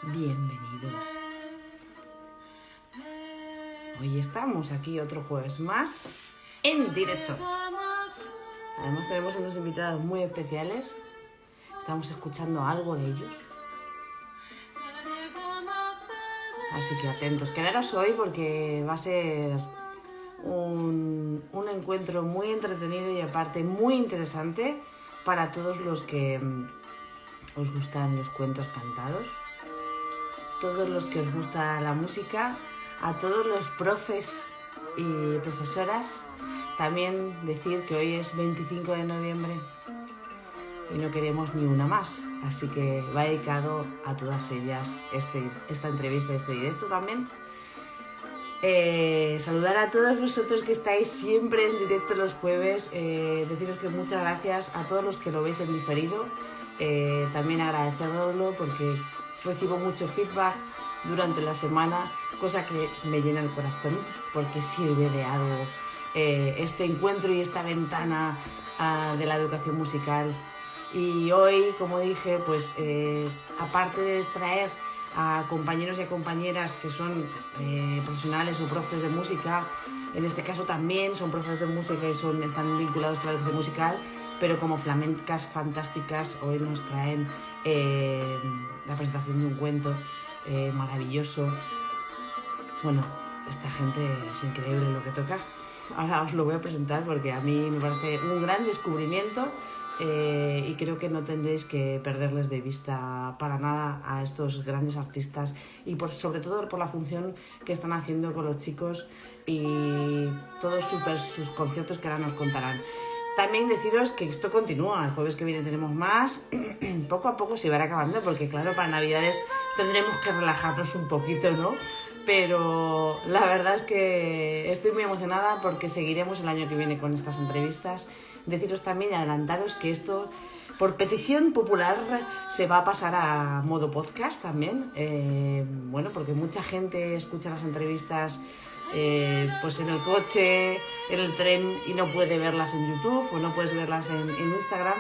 Bienvenidos. Hoy estamos aquí otro jueves más en directo. Además tenemos unos invitados muy especiales. Estamos escuchando algo de ellos. Así que atentos. Quedaros hoy porque va a ser un encuentro muy entretenido y aparte muy interesante para todos los que os gustan los cuentos cantados, todos los que os gusta la música, a todos los profes y profesoras. También decir que hoy es 25 de noviembre y no queremos ni una más, así que va dedicado a todas ellas esta entrevista, este directo también. Saludar a todos vosotros que estáis siempre en directo los jueves, deciros que muchas gracias a todos los que lo veis en diferido, también agradeceroslo porque recibo mucho feedback durante la semana, cosa que me llena el corazón porque sirve de algo este encuentro y esta ventana de la educación musical. Y hoy, como dije, pues aparte de traer a compañeros y a compañeras que son profesionales o profes de música, en este caso también son profes de música y están vinculados con la educación musical, pero como flamencas fantásticas, hoy nos traen la presentación de un cuento maravilloso. Bueno, esta gente es increíble lo que toca. Ahora os lo voy a presentar porque a mí me parece un gran descubrimiento. Y creo que no tendréis que perderles de vista para nada a estos grandes artistas y sobre todo por la función que están haciendo con los chicos y todos sus conciertos que ahora nos contarán. También deciros que esto continúa, el jueves que viene tenemos más, poco a poco se va acabando porque claro, para Navidades tendremos que relajarnos un poquito, ¿no? Pero la verdad es que estoy muy emocionada porque seguiremos el año que viene con estas entrevistas. Deciros también, adelantaros que esto, por petición popular, se va a pasar a modo podcast también. Bueno, porque mucha gente escucha las entrevistas pues en el coche, en el tren y no puede verlas en YouTube o no puedes verlas en Instagram.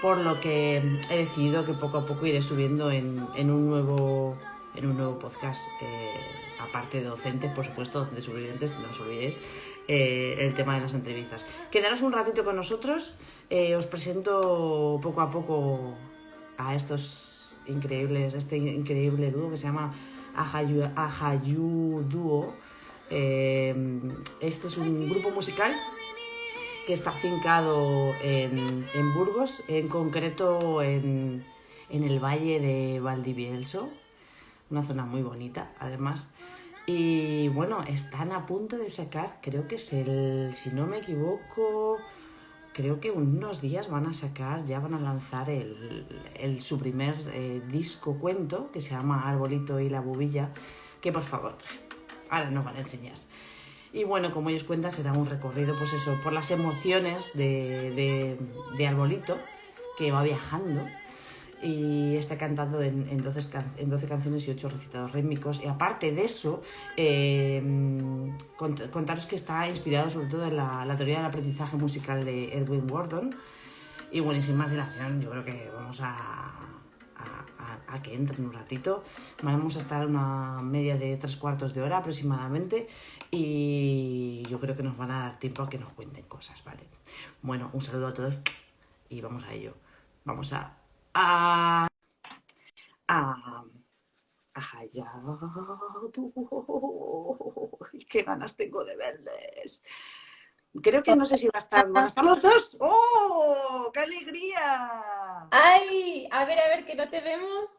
Por lo que he decidido que poco a poco iré subiendo en un nuevo podcast, aparte de docentes, por supuesto, docentes supervivientes, no os olvidéis, el tema de las entrevistas. Quedaros un ratito con nosotros, os presento poco a poco a este increíble dúo que se llama Ajayu Dúo. Este es un grupo musical que está afincado en Burgos, en concreto en el valle de Valdivielso, una zona muy bonita además. Y bueno, están a punto de sacar, creo que es si no me equivoco, creo que unos días van a lanzar su primer disco cuento, que se llama Arbolito y la Bubilla, que por favor, ahora nos van a enseñar. Y bueno, como ellos cuentan, será un recorrido, pues eso, por las emociones de Arbolito, que va viajando y está cantando en 12 canciones y 8 recitados rítmicos. Y aparte de eso, contaros que está inspirado sobre todo en la teoría del aprendizaje musical de Edwin Wharton. Y bueno, y sin más dilación, yo creo que vamos a que entren un ratito. Vamos a estar una media de 3/4 de hora aproximadamente y yo creo que nos van a dar tiempo a que nos cuenten cosas, ¿vale? Bueno, un saludo a todos y vamos a ello. Vamos a qué ganas tengo de verles. Creo que no sé si van a estar los dos. ¡Oh! ¡Qué alegría! ¡Ay! A ver, que no te vemos.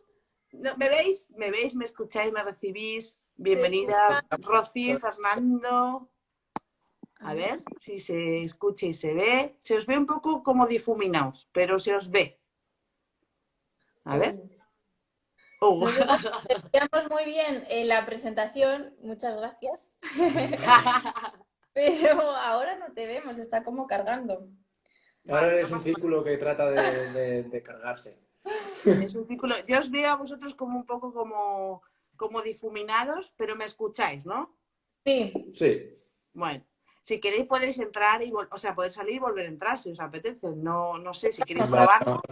No, ¿me veis? ¿Me veis? ¿Me escucháis? ¿Me recibís? Te Bienvenida, escucha. Rocío, Fernando. A ver si se escucha y se ve. Se os ve un poco como difuminados, pero se os ve. A ver. Oh. Nosotros te veíamos muy bien en la presentación, muchas gracias. Pero ahora no te vemos, está como cargando. Ahora eres un círculo que trata de cargarse. Es un círculo. Yo os veo a vosotros como un poco como difuminados, pero me escucháis, ¿no? Sí. Sí. Bueno, si queréis podéis entrar poder salir y volver a entrar si os apetece. No sé si queréis Vale. probarlo.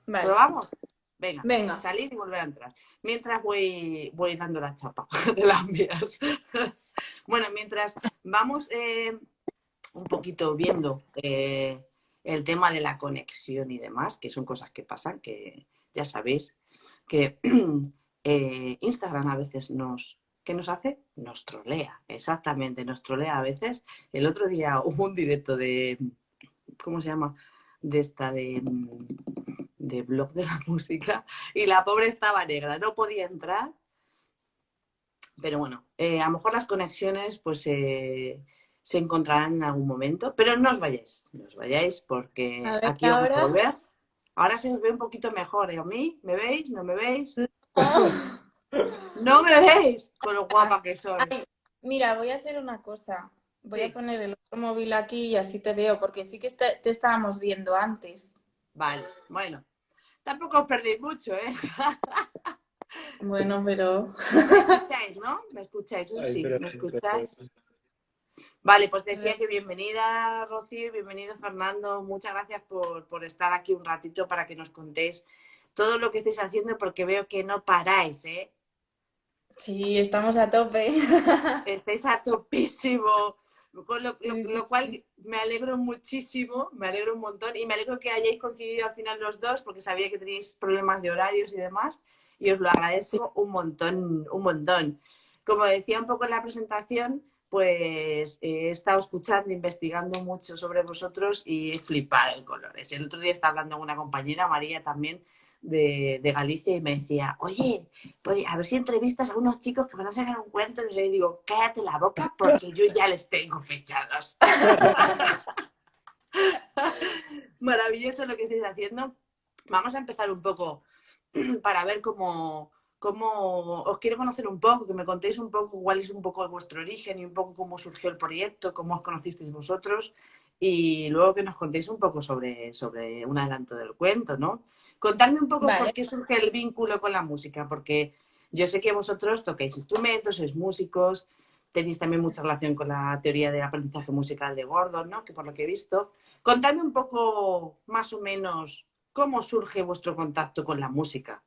Vale. ¿Probamos? Venga, Venga. salir y volver a entrar. Mientras voy dando la chapa de las mías. Bueno, mientras vamos un poquito viendo el tema de la conexión y demás, que son cosas que pasan, que ya sabéis que Instagram a veces ¿qué nos hace? Nos trolea, exactamente, nos trolea a veces. El otro día hubo un directo de, ¿cómo se llama? De blog de la música, y la pobre estaba negra, no podía entrar. Pero bueno, a lo mejor las conexiones pues se encontrarán en algún momento, pero no os vayáis porque A ver, aquí vamos a ahora. volver. Ahora se os ve un poquito mejor, ¿eh? ¿A mí? ¿Me veis? ¿No me veis? No. ¡No me veis! Con lo guapa que soy. Ay, mira, voy a hacer una cosa. Voy a Sí, poner el otro móvil aquí y así te veo, porque sí que te estábamos viendo antes. vale, bueno. Tampoco os perdéis mucho, ¿eh? Bueno, pero ¿Me escucháis, no? ¿Me escucháis? Eso Ay, sí, pero, ¿me pero- escucháis? Vale, pues decía que bienvenida Rocío y bienvenido Fernando. Muchas gracias por estar aquí un ratito para que nos contéis todo lo que estáis haciendo porque veo que no paráis, ¿eh? sí, estamos a tope. Estáis a topísimo. Con Sí, sí. lo cual me alegro muchísimo, me alegro un montón y me alegro que hayáis coincidido al final los dos porque sabía que tenéis problemas de horarios y demás y os lo Sí. agradezco un montón, un montón. Como decía un poco en la presentación, pues he estado escuchando, investigando mucho sobre vosotros y he flipado en colores. El otro día estaba hablando con una compañera, María también, de Galicia y me decía, oye, pues a ver si entrevistas a unos chicos que van a sacar un cuento y le digo, cállate la boca porque yo ya les tengo fechados. Maravilloso lo que estáis haciendo. Vamos a empezar un poco para ver cómo os quiero conocer un poco, que me contéis un poco cuál es un poco vuestro origen y un poco cómo surgió el proyecto, cómo os conocisteis vosotros y luego que nos contéis un poco sobre un adelanto del cuento, ¿no? Contadme un poco por Vale. qué surge el vínculo con la música, porque yo sé que vosotros tocáis instrumentos, sois músicos, tenéis también mucha relación con la teoría del aprendizaje musical de Gordon, ¿no? Que por lo que he visto. Contadme un poco más o menos cómo surge vuestro contacto con la música.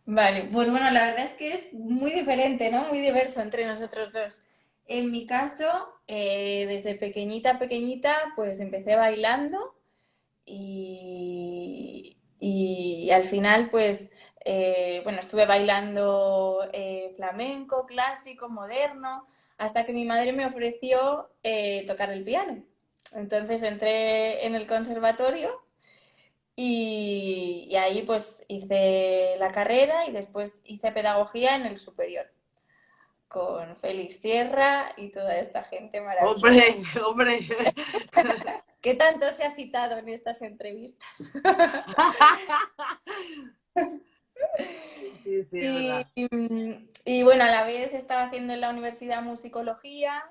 Vale, pues bueno, la verdad es que es muy diferente, ¿no? Muy diverso entre nosotros dos. En mi caso, desde pequeñita, pequeñita, pues empecé bailando y al final, pues, bueno, estuve bailando flamenco, clásico, moderno, hasta que mi madre me ofreció tocar el piano. Entonces entré en el conservatorio y ahí pues hice la carrera y después hice pedagogía en el superior con Félix Sierra y toda esta gente maravillosa. Hombre, hombre. ¿Qué tanto se ha citado en estas entrevistas? Sí, sí, es Y, verdad. y bueno, a la vez estaba haciendo en la universidad musicología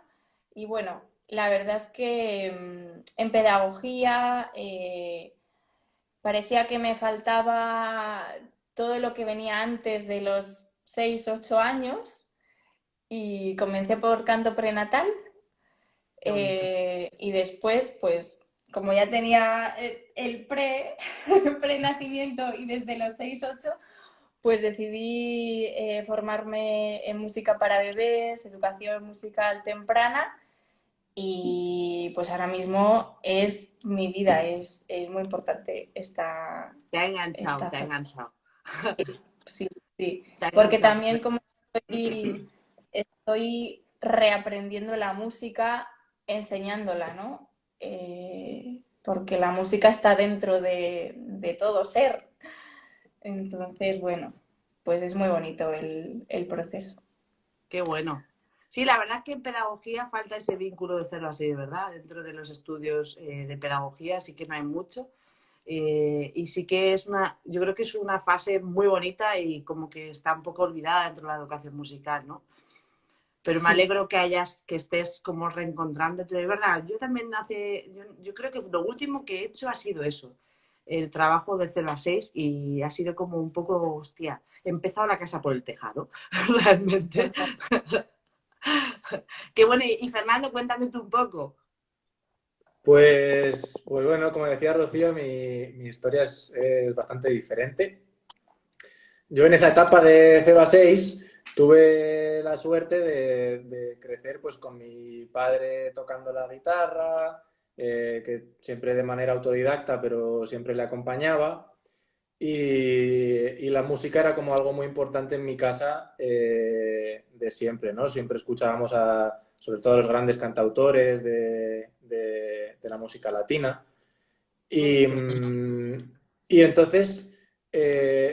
y bueno, la verdad es que en pedagogía parecía que me faltaba todo lo que venía antes de los 6 8 años y comencé por canto prenatal Qué bonito. y después, pues como ya tenía el pre-nacimiento y desde los 6 8 pues decidí formarme en música para bebés, educación musical temprana y pues ahora mismo es mi vida, es muy importante Te ha enganchado, esta te ha fase. enganchado. Sí, sí, Te ha porque enganchado. también como estoy reaprendiendo la música, enseñándola, ¿no? Porque la música está dentro de todo ser. Entonces, bueno, pues es muy bonito el proceso. Qué bueno. Sí, la verdad es que en pedagogía falta ese vínculo de 0 a 6, ¿verdad? Dentro de los estudios de pedagogía sí que no hay mucho. Y sí que yo creo que es una fase muy bonita y como que está un poco olvidada dentro de la educación musical, ¿no? Pero me Sí, alegro que estés como reencontrándote, de verdad. Yo también yo creo que lo último que he hecho ha sido eso, el trabajo de 0 a 6 y ha sido como un poco, hostia, he empezado la casa por el tejado, realmente. total. Qué bueno, y Fernando, cuéntame tú un poco. Pues bueno, como decía Rocío, mi historia es bastante diferente. Yo en esa etapa de 0 a 6 tuve la suerte de crecer pues con mi padre tocando la guitarra, que siempre de manera autodidacta, pero siempre le acompañaba. Y la música era como algo muy importante en mi casa de siempre, ¿no? Siempre escuchábamos sobre todo a los grandes cantautores de la música latina. Y, y entonces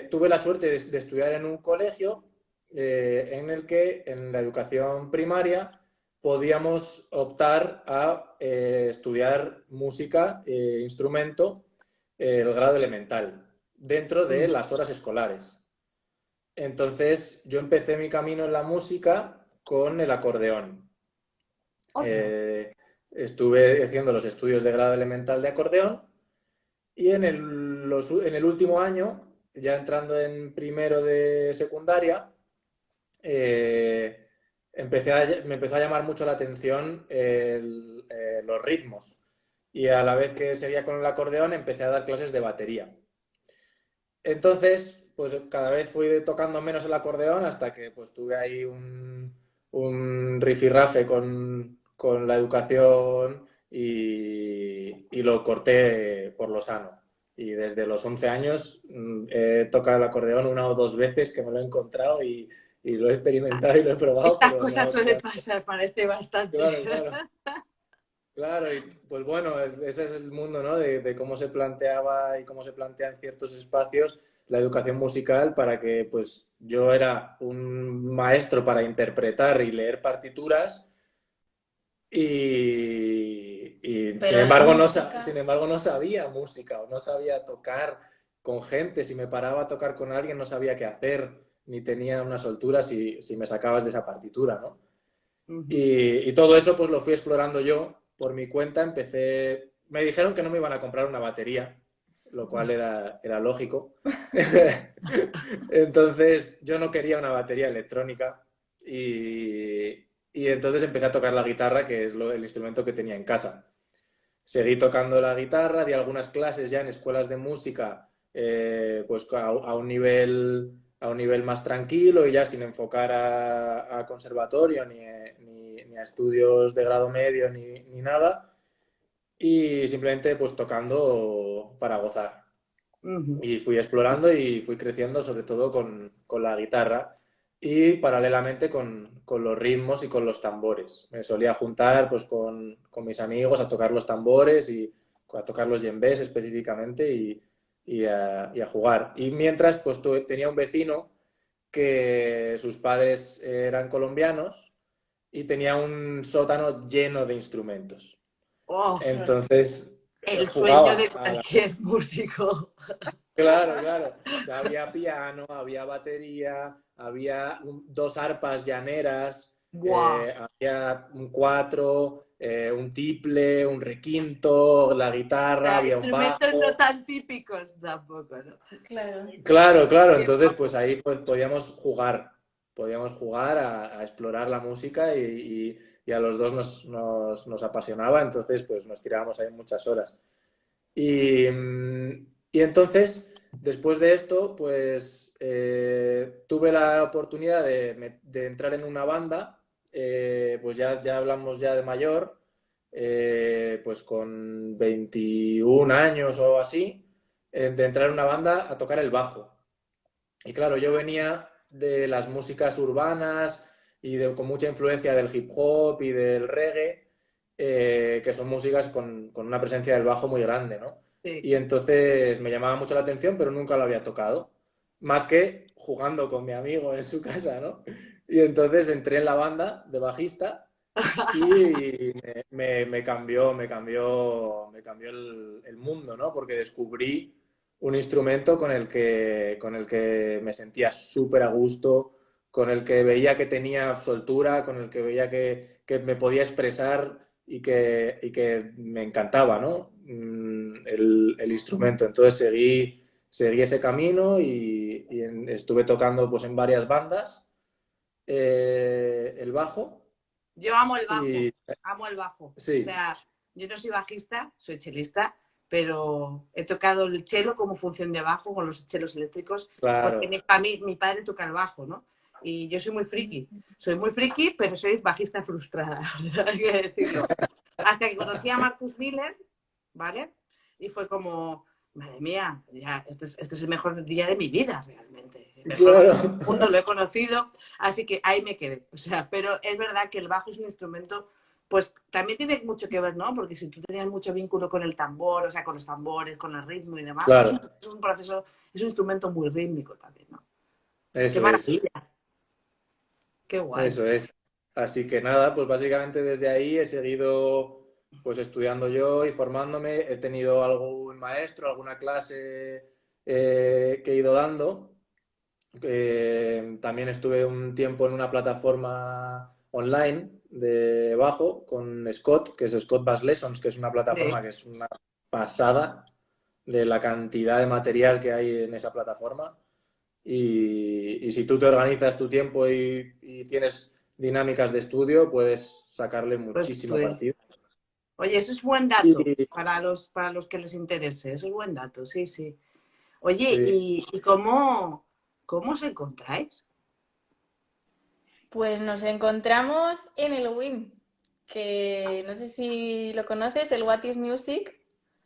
tuve la suerte de estudiar en un colegio en el que en la educación primaria podíamos optar a estudiar música, instrumento, el grado elemental, dentro de Mm. las horas escolares. Entonces yo empecé mi camino en la música con el acordeón. Onda. Estuve haciendo los estudios de grado elemental de acordeón y en el último año, ya entrando en primero de secundaria, eh, me empezó a llamar mucho la atención los ritmos. Y a la vez que seguía con el acordeón, empecé a dar clases de batería. Entonces, pues cada vez fui tocando menos el acordeón hasta que pues tuve ahí un rifirrafe con la educación y lo corté por lo sano. Y desde los 11 años he tocado el acordeón 1 o 2 veces que me lo he encontrado y lo he experimentado y lo he probado, Estas pero cosas no. suelen pasar, parece bastante. Claro, claro. Claro, y pues bueno, ese es el mundo, ¿no? De cómo se planteaba y cómo se plantea en ciertos espacios la educación musical para que, pues, yo era un maestro para interpretar y leer partituras y sin Pero la embargo sin música, embargo no sabía música o no sabía tocar con gente. Si me paraba a tocar con alguien no sabía qué hacer, ni tenía una soltura si me sacabas de esa partitura, ¿no? Ujú. Y todo eso pues lo fui explorando yo por mi cuenta. Me dijeron que no me iban a comprar una batería, lo cual era lógico. Entonces yo no quería una batería electrónica y entonces empecé a tocar la guitarra, que es el instrumento que tenía en casa. Seguí tocando la guitarra, di algunas clases ya en escuelas de música, pues a un nivel más tranquilo y ya sin enfocar a conservatorio ni a estudios de grado medio ni nada, y simplemente pues tocando para gozar. Ujú. Y fui explorando y fui creciendo sobre todo con la guitarra y paralelamente con los ritmos y con los tambores. Me solía juntar pues con mis amigos a tocar los tambores y a tocar los djembés específicamente y a jugar. Y mientras pues tenía un vecino que sus padres eran colombianos y tenía un sótano lleno de instrumentos. Oh, Entonces el sueño de jugaba a la. cualquier músico. Claro, claro. O sea, había piano, había batería, había 2 arpas llaneras, Buah. había un cuatro, un tiple, un requinto, la O guitarra, sea, había un instrumentos no bajo. tan típicos tampoco, ¿no? claro. Claro, claro. Qué Entonces, pues guapo. ahí pues, podíamos jugar a explorar la música y a los dos nos apasionaba, entonces pues nos tirábamos ahí muchas horas. Y entonces, después de esto, pues tuve la oportunidad de entrar en una banda, pues ya hablamos ya de mayor, pues con 21 años o así, de entrar en una banda a tocar el bajo. Y claro, yo venía de las músicas urbanas con mucha influencia del hip hop y del reggae, que son músicas con una presencia del bajo muy grande, ¿no? Sí. Y entonces me llamaba mucho la atención, pero nunca lo había tocado. Más que jugando con mi amigo en su casa, ¿no? Y entonces entré en la banda de bajista y me cambió el mundo, ¿no? Porque descubrí un instrumento con el que me sentía súper a gusto, con el que veía que tenía soltura, con el que veía que me podía expresar y que me encantaba, ¿no? El instrumento. Entonces seguí ese camino y estuve tocando pues en varias bandas el bajo Yo amo el bajo, y amo el bajo. O sí, sea, yo no soy bajista, soy chelista, pero he tocado el chelo como función de bajo con los chelos eléctricos, Claro. porque mi padre toca el bajo, ¿no? Y yo soy muy friki, pero soy bajista frustrada, hay que decirlo. Hasta que conocí a Marcus Miller, ¿vale? Y fue como, madre mía, ya, este es el mejor día de mi vida, realmente. El mejor Claro. mundo lo he conocido, así que ahí me quedé. O sea, pero es verdad que el bajo es un instrumento, pues también tiene mucho que ver, ¿no? Porque si tú tenías mucho vínculo con el tambor, o sea, con los tambores, con el ritmo y demás, Claro, es un proceso, es un instrumento muy rítmico también, ¿no? ¡Qué eso es. maravilla! ¡Qué guay! Eso es. Así que nada, pues básicamente desde ahí he seguido pues estudiando yo y formándome. He tenido algún maestro, alguna clase que he ido dando. También estuve un tiempo en una plataforma online de bajo con Scott, que es Scott Bass Lessons, que es una Sí, plataforma que es una pasada de la cantidad de material que hay en esa plataforma. Y si tú te organizas tu tiempo y tienes dinámicas de estudio, puedes sacarle pues muchísimo estoy. partido. Oye, eso es buen dato Y para los que les interese. Eso es buen dato, sí, sí. Oye, sí, ¿y cómo os encontráis? Pues nos encontramos en el WIM, que no sé si lo conoces, el What is Music,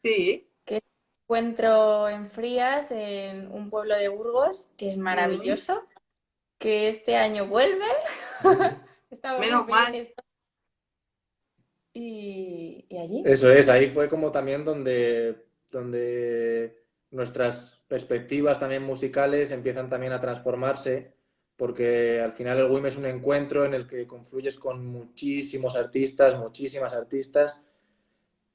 Sí. que es un encuentro en Frías, en un pueblo de Burgos, que es Mm, maravilloso, que este año vuelve. Estamos muy menos mal. felices. Y allí. eso es, ahí fue como también donde nuestras perspectivas también musicales empiezan también a transformarse, porque al final el WIM es un encuentro en el que confluyes con muchísimos artistas, muchísimas artistas,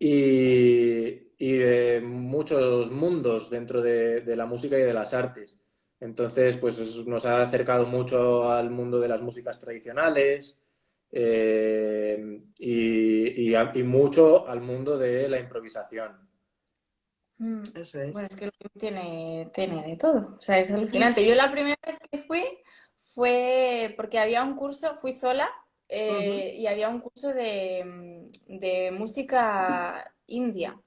y de muchos mundos dentro de la música y de las artes. Entonces, pues nos ha acercado mucho al mundo de las músicas tradicionales y mucho al mundo de la improvisación. Mm. Eso es. Bueno, es que el WIM tiene de todo. O sea, es Sí, alucinante. Yo sí. la primera vez que fui fue porque había un curso, fui sola, Ujú. y había un curso de música india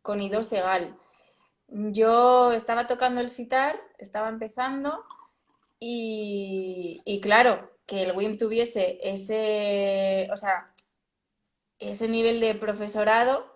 con Ido Segal. Yo estaba tocando el sitar, estaba empezando y claro, que el WIM tuviese ese, o sea, ese nivel de profesorado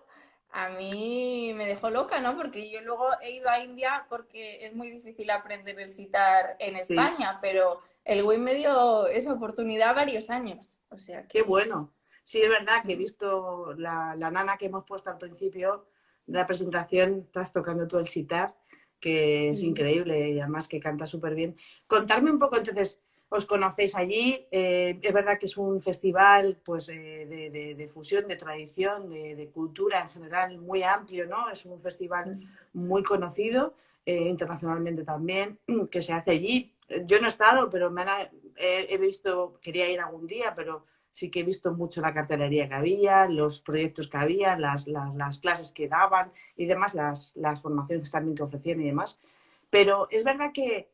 a mí me dejó loca, ¿no? Porque yo luego he ido a India porque es muy difícil aprender el sitar en Sí, España, pero el WIM me dio esa oportunidad varios años. O sea qué que... bueno. Sí, es verdad que he visto la nana que hemos puesto al principio de la presentación, estás tocando todo el sitar, que es Sí. increíble y además que canta súper bien. Contarme un poco, entonces, os conocéis allí, es verdad que es un festival pues, de fusión, de tradición, de cultura en general muy amplio, ¿no? Es un festival muy conocido, internacionalmente también, que se hace allí. Yo no he estado, pero he visto, quería ir algún día, pero sí que he visto mucho la cartelería que había, los proyectos que había, las clases que daban y demás, las formaciones también que ofrecían y demás. Pero es verdad que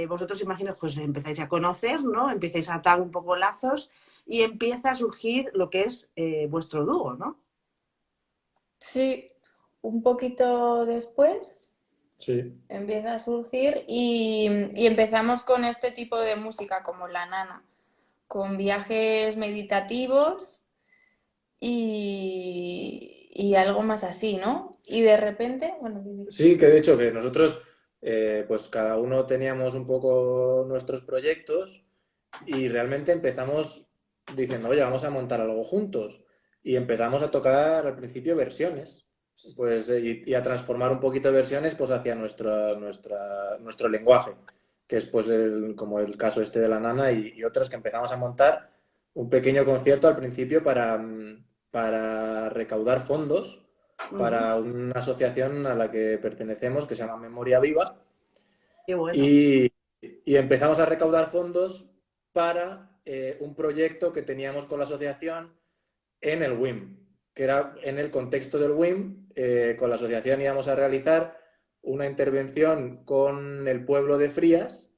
vosotros imagino que os empezáis a conocer, ¿no? Empezáis a atar un poco lazos y empieza a surgir lo que es vuestro dúo, ¿no? Sí, un poquito después Sí. empieza a surgir y empezamos con este tipo de música como la nana, con viajes meditativos y algo más así, ¿no? Y de repente, bueno, Sí, que de hecho que nosotros pues cada uno teníamos un poco nuestros proyectos y realmente empezamos diciendo, oye, vamos a montar algo juntos. Y empezamos a tocar al principio versiones, pues, y a transformar un poquito de versiones pues hacia nuestro lenguaje, que es pues como el caso este de la nana y otras que empezamos a montar un pequeño concierto al principio para recaudar fondos Uh -huh. para una asociación a la que pertenecemos que se llama Memoria Viva Qué bueno. y, y empezamos a recaudar fondos para un proyecto que teníamos con la asociación en el WIM, que era en el contexto del WIM, con la asociación íbamos a realizar una intervención con el pueblo de Frías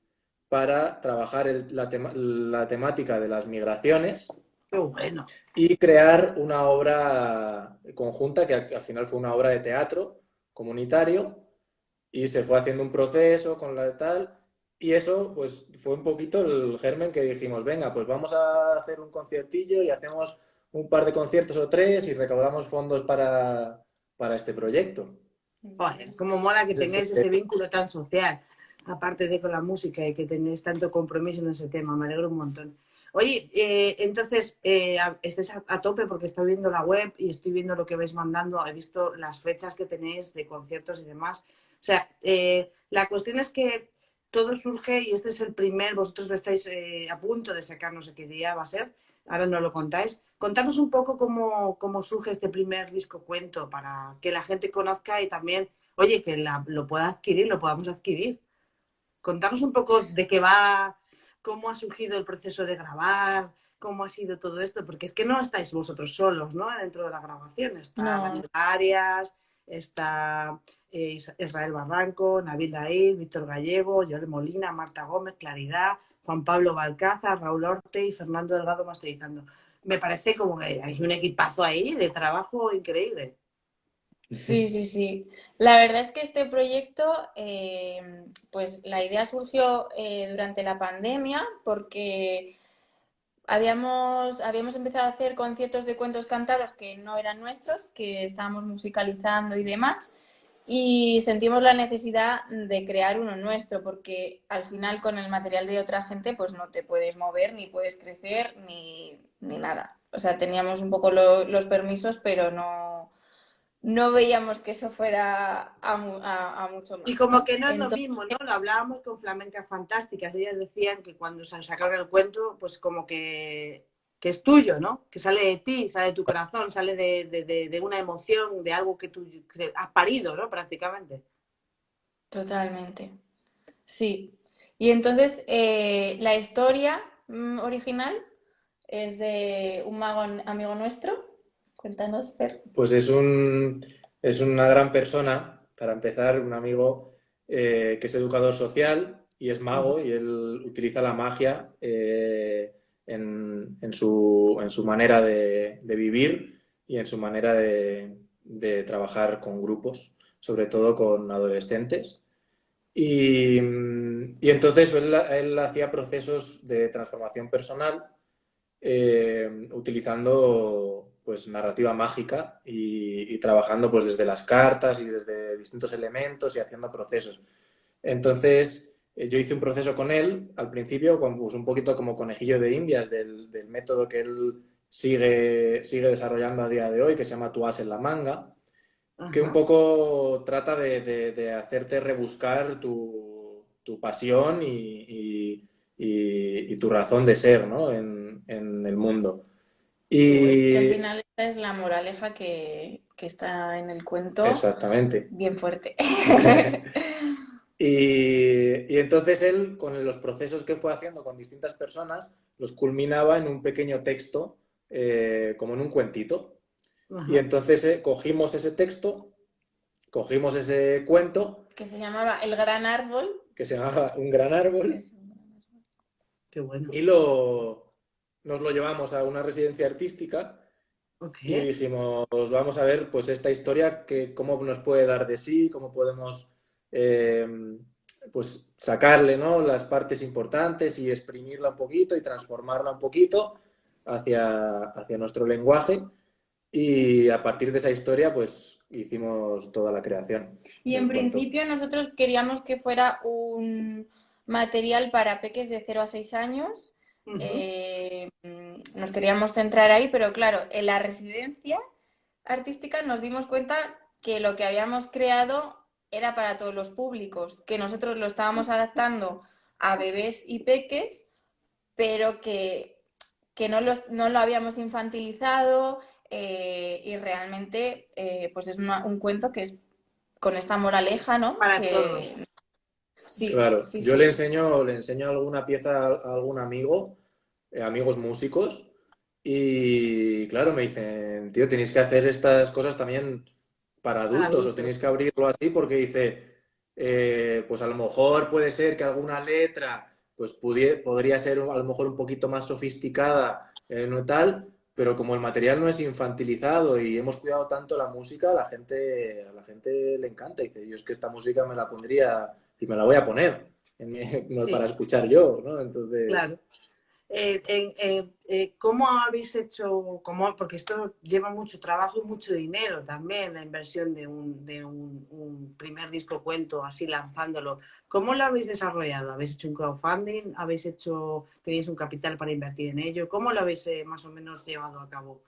para trabajar la temática de las migraciones Qué bueno. y crear una obra conjunta que al final fue una obra de teatro comunitario y se fue haciendo un proceso con la tal y eso pues fue un poquito el germen que dijimos, venga, pues vamos a hacer un conciertillo y hacemos un par de conciertos o tres y recaudamos fondos para este proyecto. Joder, cómo mola que Ese tengáis fue- ese vínculo tan social, aparte de con la música y que tenéis tanto compromiso en ese tema. Me alegro un montón. Oye, entonces, estés a tope porque estoy viendo la web y estoy viendo lo que vais mandando. He visto las fechas que tenéis de conciertos y demás. O sea, la cuestión es que todo surge y este es el primer, vosotros lo estáis a punto de sacar, no sé qué día va a ser, ahora no lo contáis. Contanos un poco cómo surge este primer disco cuento para que la gente conozca y también, oye, que lo pueda adquirir, lo podamos adquirir. Contanos un poco de qué va, cómo ha surgido el proceso de grabar, cómo ha sido todo esto, porque es que no estáis vosotros solos, ¿no? Dentro de la grabación está No, Daniel Arias, está Israel Barranco, Nabil Dair, Víctor Gallego, Joel Molina, Marta Gómez, Claridad, Juan Pablo Balcázar, Raúl Orte y Fernando Delgado masterizando. Me parece como que hay un equipazo ahí de trabajo increíble. sí, sí, sí. La verdad es que este proyecto, pues la idea surgió durante la pandemia porque habíamos empezado a hacer conciertos de cuentos cantados que no eran nuestros, que estábamos musicalizando y demás, y sentimos la necesidad de crear uno nuestro, porque al final con el material de otra gente pues no te puedes mover, ni puedes crecer, ni nada. O sea, teníamos un poco los permisos, pero no veíamos que eso fuera a mucho Y más, como ¿no? que no es lo Entonces, mismo, ¿no? Lo hablábamos con Flamencas Fantásticas. Ellas decían que cuando se sacaron el cuento, pues como que es tuyo, ¿no? Que sale de ti, sale de tu corazón, sale de una emoción, de algo que tú has parido, ¿no? Prácticamente. totalmente. Sí. Y entonces la historia original es de un mago amigo nuestro. Cuéntanos, Fer. Pues es una gran persona, para empezar, un amigo que es educador social y es Ujú. mago y él utiliza la magia en su manera de vivir y en su manera de trabajar con grupos, sobre todo con adolescentes. Y entonces él hacía procesos de transformación personal utilizando pues narrativa mágica y trabajando pues desde las cartas y desde distintos elementos y haciendo procesos. Entonces yo hice un proceso con él al principio, pues, un poquito como conejillo de indias del método que él sigue desarrollando a día de hoy, que se llama Tu as en la manga, que un Ajá. poco trata de hacerte rebuscar tu pasión y tu razón de ser, ¿no? en el mundo. Qué guay. Que al Y final esta es la moraleja que está en el cuento, exactamente. bien fuerte. Y entonces él, con los procesos que fue haciendo con distintas personas, los culminaba en un pequeño texto, como en un cuentito. Y Ajá. entonces cogimos ese cuento, Que se llamaba El Gran Árbol. que se llamaba Un gran árbol, Es un gran árbol. Qué bueno. y nos lo llevamos a una residencia artística Ok. y dijimos, vamos a ver pues esta historia, cómo nos puede dar de sí, cómo podemos eh, pues sacarle, ¿no? las partes importantes y exprimirla un poquito y transformarla un poquito hacia nuestro lenguaje. Y a partir de esa historia, pues hicimos toda la creación Y en del cuento. principio nosotros queríamos que fuera un material para peques de 0 a 6 años. Ujú. Nos queríamos centrar ahí, pero claro, en la residencia artística nos dimos cuenta que lo que habíamos creado era para todos los públicos, que nosotros lo estábamos adaptando a bebés y peques, pero que no lo habíamos infantilizado y realmente pues es un cuento que es con esta moraleja, ¿no? Para todos. Que sí, Claro, sí, yo sí, le enseño alguna pieza a algún amigo, amigos músicos, y claro, me dicen, tío, tenéis que hacer estas cosas también para Para adultos o tenéis adultos. que abrirlo así porque dice, pues a lo mejor puede ser que alguna letra pues podría ser a lo mejor un poquito más sofisticada no tal, pero como el material no es infantilizado y hemos cuidado tanto la música, a la gente le encanta. Dice, yo es que esta música me la pondría y me la voy a poner no para Sí, escuchar yo, ¿no? Entonces, claro. ¿Cómo habéis hecho, porque esto lleva mucho trabajo y mucho dinero también, la inversión de un primer disco cuento, así lanzándolo? ¿Cómo lo habéis desarrollado? ¿Habéis hecho un crowdfunding? ¿Tenéis un capital para invertir en ello? ¿Cómo lo habéis más o menos llevado a cabo?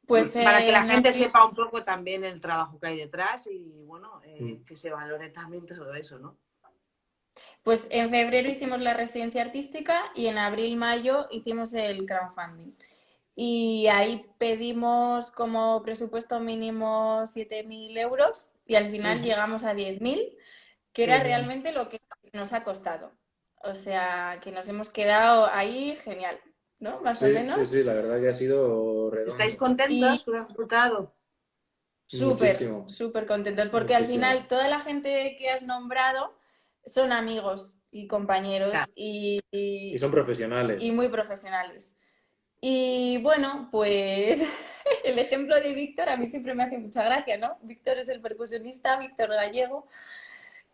Pues Para que la en gente abril, sepa un poco también el trabajo que hay detrás y, bueno, mm, que se valore también todo eso, ¿no? pues en febrero hicimos la residencia artística y en abril-mayo hicimos el crowdfunding. Y ahí pedimos como presupuesto mínimo 7.000 euros y al final Ujú. llegamos a 10.000, que Qué era bien. realmente lo que nos ha costado. O sea, que nos hemos quedado ahí genial, ¿no? Más o sí, sí, menos. sí, la verdad que ha sido ¿Estáis redondo. contentos Y con el resultado? súper, Muchísimo, súper contentos, porque al final muchísimo. toda la gente que has nombrado son amigos y Claro. compañeros Y son y profesionales. muy profesionales. Y bueno, pues el ejemplo de Víctor a mí siempre me hace mucha gracia, ¿no? Víctor es el percusionista, Víctor Gallego,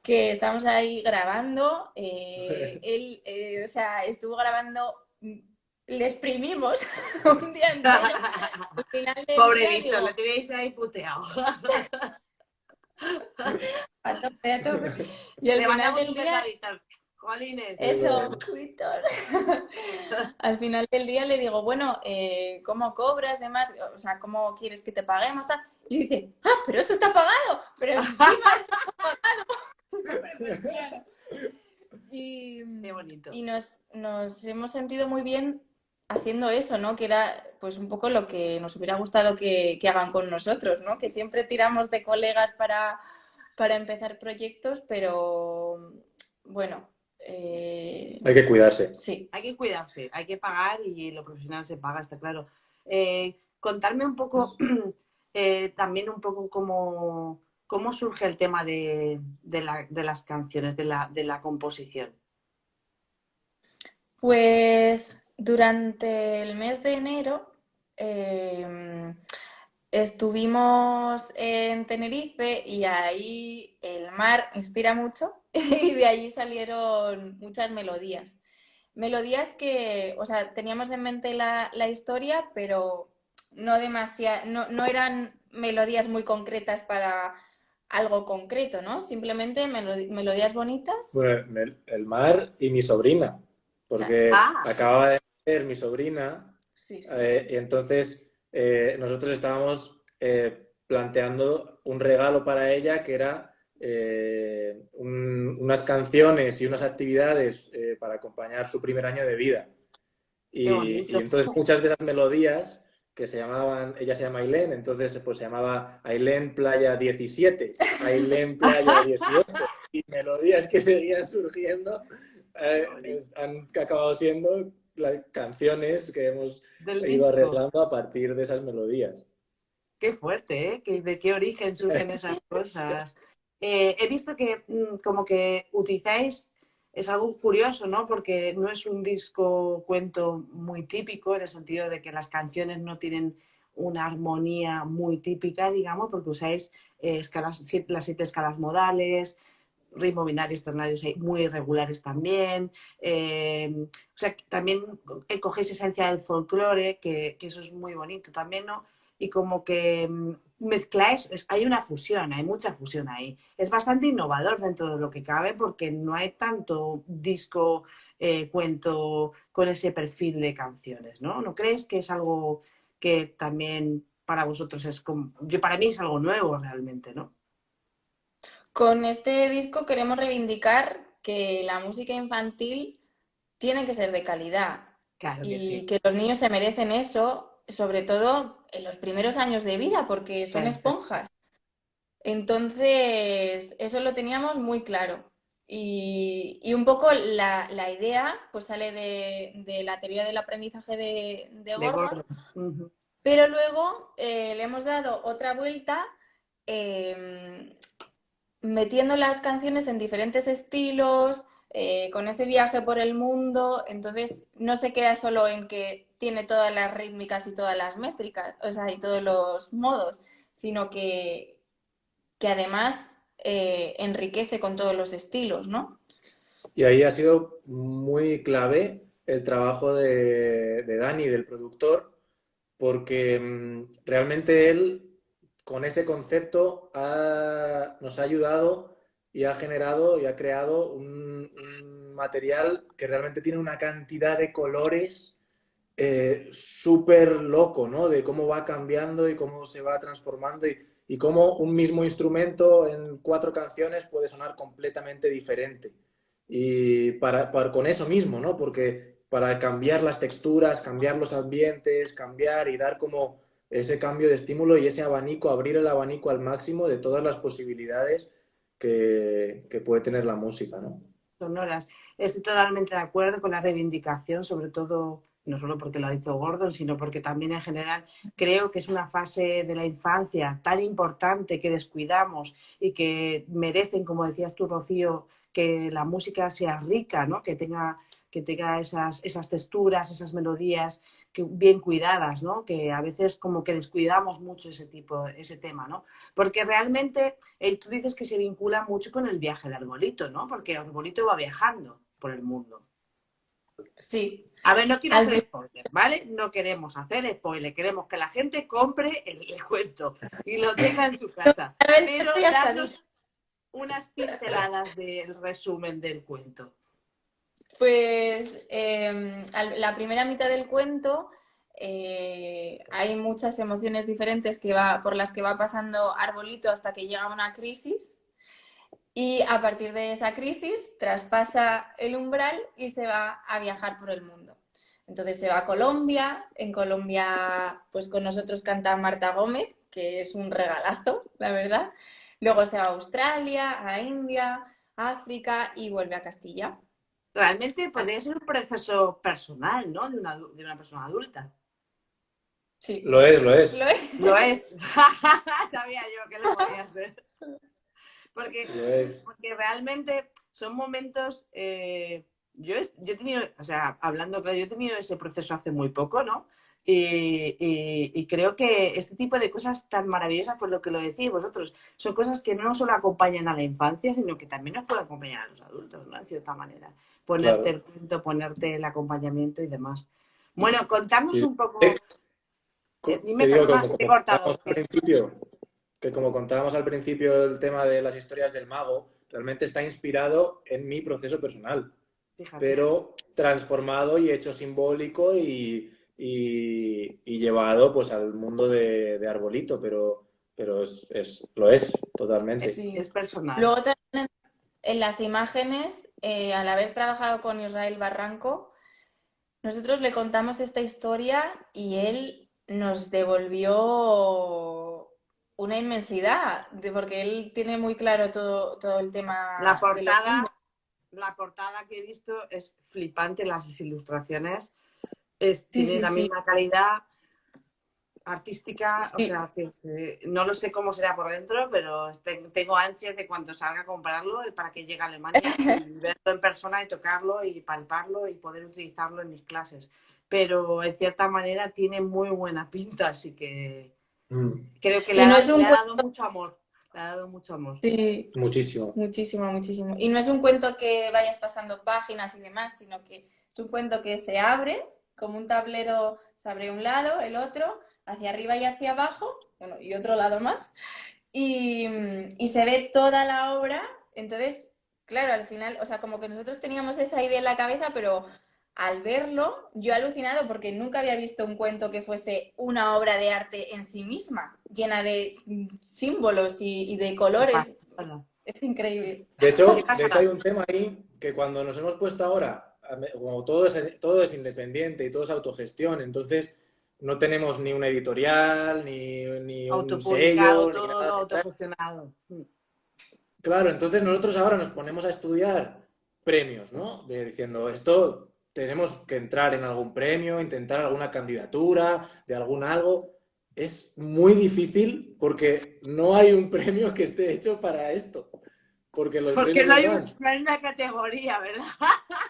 que estamos ahí grabando. Él, o sea, estuvo grabando, le exprimimos un día entero. Al final del Pobre día Víctor, lo digo, tenéis ahí puteado. a tope, a tope. Y al Le final mandamos del un beso a día, Víctor. Jolines. eso, Víctor. Al final del día le digo, bueno, ¿cómo cobras? Demás, o sea, ¿cómo quieres que te paguemos? Tal. Y dice, ah, pero esto está pagado, pero encima está pagado. Pues claro. Y, Qué bonito. y nos hemos sentido muy bien haciendo eso, ¿no? Que era pues un poco lo que nos hubiera gustado que hagan con nosotros, ¿no? Que siempre tiramos de colegas para empezar proyectos, pero bueno, Hay que cuidarse. sí. Hay que cuidarse, hay que pagar y lo profesional se paga, está claro. Contarme un poco, también un poco cómo surge el tema de las canciones, de la composición. Pues durante el mes de enero eh, estuvimos en Tenerife y ahí el mar inspira mucho y de allí salieron muchas melodías. Melodías que, o sea, teníamos en mente la historia, pero no eran melodías muy concretas para algo concreto, ¿no? Simplemente melodías bonitas. Bueno, el mar y mi sobrina, Claro, porque Ah, acababa de nacer mi sobrina sí, sí, sí. y entonces nosotros estábamos planteando un regalo para ella que era unas canciones y unas actividades para acompañar su primer año de vida. qué Y bonito. entonces muchas de esas melodías que se llamaban, ella se llama Ailén, entonces pues se llamaba Ailén Playa 17, Ailén Playa 18, y melodías que seguían surgiendo Qué bonito. han acabado siendo las canciones que hemos Del ido disco. arreglando a partir de esas melodías. Qué fuerte, ¿eh? ¿De qué origen surgen esas cosas? He visto que como que utilizáis, es algo curioso, ¿no? Porque no es un disco cuento muy típico, en el sentido de que las canciones no tienen una armonía muy típica, digamos, porque usáis las 7 escalas modales, ritmo binarios, ternarios muy irregulares también. O sea, también cogéis esencia del folclore, que eso es muy bonito también, ¿no? Y como que mezcláis, hay una fusión, hay mucha fusión ahí. Es bastante innovador dentro de lo que cabe porque no hay tanto disco, cuento con ese perfil de canciones, ¿no? ¿No crees que es algo que también para vosotros es como, para mí es algo nuevo realmente, ¿no? Con este disco queremos reivindicar que la música infantil tiene que ser de calidad Claro que sí. y que los niños se merecen eso, sobre todo en los primeros años de vida, porque son Perfecto. esponjas. Entonces, eso lo teníamos muy claro. Y un poco la idea pues sale de la teoría del aprendizaje de De Gordon, Gordon. Ujú. pero luego le hemos dado otra vuelta eh, metiendo las canciones en diferentes estilos, con ese viaje por el mundo, entonces no se queda solo en que tiene todas las rítmicas y todas las métricas, o sea, y todos los modos, sino que además enriquece con todos los estilos, ¿no? Y ahí ha sido muy clave el trabajo de Dani, del productor, porque realmente él, con ese concepto, nos ha ayudado y ha generado y ha creado un material que realmente tiene una cantidad de colores súper loco, ¿no? De cómo va cambiando y cómo se va transformando y cómo un mismo instrumento en 4 canciones puede sonar completamente diferente. Y con eso mismo, ¿no? Porque para cambiar las texturas, cambiar los ambientes, cambiar y dar como ese cambio de estímulo y ese abanico, abrir el abanico al máximo de todas las posibilidades que puede tener la música, ¿no? Sonoras. Estoy totalmente de acuerdo con la reivindicación, sobre todo, no solo porque lo ha dicho Gordon, sino porque también en general creo que es una fase de la infancia tan importante que descuidamos y que merecen, como decías tú, Rocío, que la música sea rica, ¿no? Que tenga esas texturas, esas melodías bien cuidadas, ¿no? Que a veces como que descuidamos mucho ese tema, ¿no? Porque realmente tú dices que se vincula mucho con el viaje de Arbolito, ¿no? Porque Arbolito va viajando por el mundo. Sí. A ver, no quiero hacer spoiler, ¿vale? No queremos hacer spoiler, queremos que la gente compre el cuento y lo tenga en su casa. A ver, Pero esto ya está darnos dicho. unas pinceladas del resumen del cuento. Pues la primera mitad del cuento hay muchas emociones diferentes por las que va pasando Arbolito hasta que llega a una crisis y a partir de esa crisis traspasa el umbral y se va a viajar por el mundo. Entonces se va a Colombia, en Colombia pues con nosotros canta Marta Gómez, que es un regalazo, la verdad. Luego se va a Australia, a India, a África y vuelve a Castilla. Realmente podría ser un proceso personal, ¿no? De una persona adulta. Sí. Lo es, lo es. Lo es. Sabía yo que lo podía ser. Porque realmente son momentos... yo he tenido, o sea, hablando claro, yo he tenido ese proceso hace muy poco, ¿no? Y creo que este tipo de cosas tan maravillosas, por lo que lo decís vosotros, son cosas que no solo acompañan a la infancia, sino que también nos pueden acompañar a los adultos, ¿no? De cierta manera. Ponerte el cuento, ponerte el acompañamiento y demás. Bueno, contadnos un poco... dime, Te digo, perdona, que te he cortado. Como contábamos al principio el tema de las historias del mago, realmente está inspirado en mi proceso personal, Fíjate. pero transformado y hecho simbólico y llevado pues al mundo de Arbolito, pero lo es totalmente. Sí, es personal. Luego también en las imágenes, al haber trabajado con Israel Barranco, nosotros le contamos esta historia y él nos devolvió una inmensidad, porque él tiene muy claro todo el tema La de los símbolos. la portada que he visto es flipante, las ilustraciones tiene la misma calidad artística, o sea, que no lo sé cómo será por dentro, pero tengo ansias de cuando salga a comprarlo para que llegue a Alemania y verlo en persona y tocarlo y palparlo y poder utilizarlo en mis clases. Pero en cierta manera tiene muy buena pinta, así que creo que le ha dado mucho amor. Le ha dado mucho amor. Sí, muchísimo. Muchísimo, muchísimo. Y no es un cuento que vayas pasando páginas y demás, sino que es un cuento que se abre, como un tablero, se abre un lado, el otro, hacia arriba y hacia abajo, bueno, y otro lado más, y se ve toda la obra. Entonces, claro, al final, o sea, como que nosotros teníamos esa idea en la cabeza, pero al verlo, yo he alucinado porque nunca había visto un cuento que fuese una obra de arte en sí misma, llena de símbolos y de colores. Es increíble. De hecho, hay un tema ahí que cuando nos hemos puesto ahora, como todo es independiente y todo es autogestión, entonces no tenemos ni una editorial, ni un sello, todo ni nada. autogestionado. Claro, entonces nosotros ahora nos ponemos a estudiar premios, ¿no? Diciendo, esto tenemos que entrar en algún premio, intentar alguna candidatura de algún algo. Es muy difícil porque no hay un premio que esté hecho para esto. porque los Porque premios no los hay, dan. no hay una categoría, ¿verdad?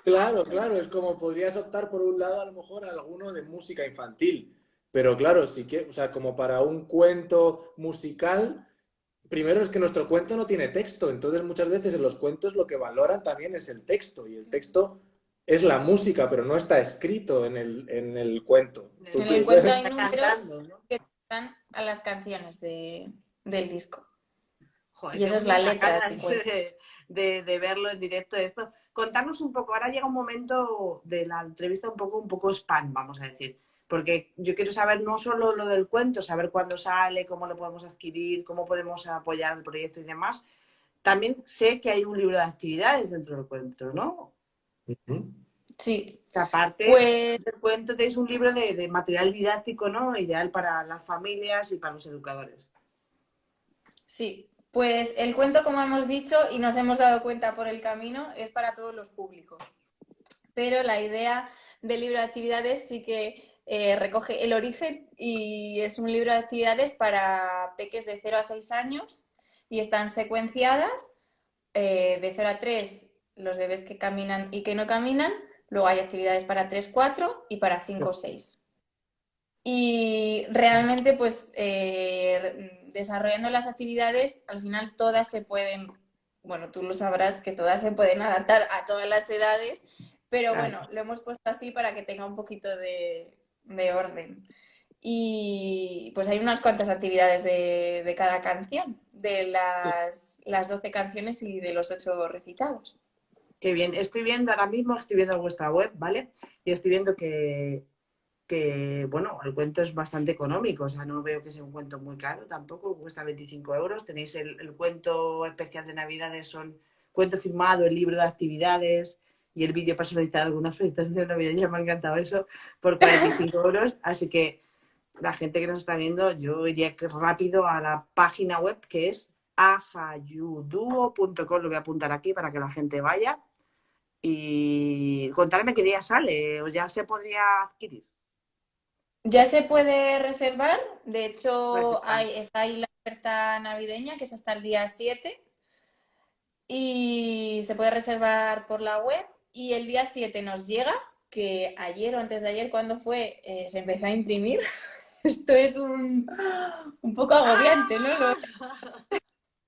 Claro, claro, es como podrías optar por un lado a lo mejor a alguno de música infantil, pero claro, sí que, o sea, como para un cuento musical, primero es que nuestro cuento no tiene texto, entonces muchas veces en los cuentos lo que valoran también es el texto, y el texto es la música, pero no está escrito en el cuento. En el cuento hay Está números cantando, ¿no? que están a las canciones del disco. Joder, Y esa tengo es la muchas letra del ganas cuento. de verlo en directo esto. Contarnos un poco, ahora llega un momento de la entrevista un poco spam, vamos a decir. Porque yo quiero saber no solo lo del cuento, saber cuándo sale, cómo lo podemos adquirir, cómo podemos apoyar el proyecto y demás. También sé que hay un libro de actividades dentro del cuento, ¿no? Ujú. Sí, Que aparte pues del cuento tenéis un libro de material didáctico, ¿no? Ideal para las familias y para los educadores. sí. Pues el cuento, como hemos dicho y nos hemos dado cuenta por el camino, es para todos los públicos. Pero la idea del libro de actividades sí que recoge el origen y es un libro de actividades para peques de 0 a 6 años y están secuenciadas de 0 a 3 los bebés que caminan y que no caminan, luego hay actividades para 3 4 y para 5 o 6. Y realmente, pues, desarrollando las actividades, al final todas se pueden, bueno, tú lo sabrás que todas se pueden adaptar a todas las edades, pero Claro. bueno, lo hemos puesto así para que tenga un poquito de orden. Y pues hay unas cuantas actividades de cada canción, de las 12 canciones y de los 8 recitados. Qué bien. Estoy viendo ahora mismo, estoy viendo vuestra web, ¿vale? Y estoy viendo bueno, el cuento es bastante económico, o sea, no veo que sea un cuento muy caro tampoco, cuesta 25 euros. Tenéis el cuento especial de Navidades, son cuento firmado, el libro de actividades y el vídeo personalizado con una felicitación de Navidad, ya me ha encantado eso, por 45 euros. Así que la gente que nos está viendo, yo iría rápido a la página web que es ajayuduo.com, lo voy a apuntar aquí para que la gente vaya y contarme qué día sale, o ya se podría adquirir. Ya se puede reservar, de hecho Reservar. está ahí la oferta navideña que es hasta el día 7 y se puede reservar por la web y el día 7 nos llega, que ayer o antes de ayer cuando fue se empezó a imprimir. Esto es un poco agobiante, ¿no?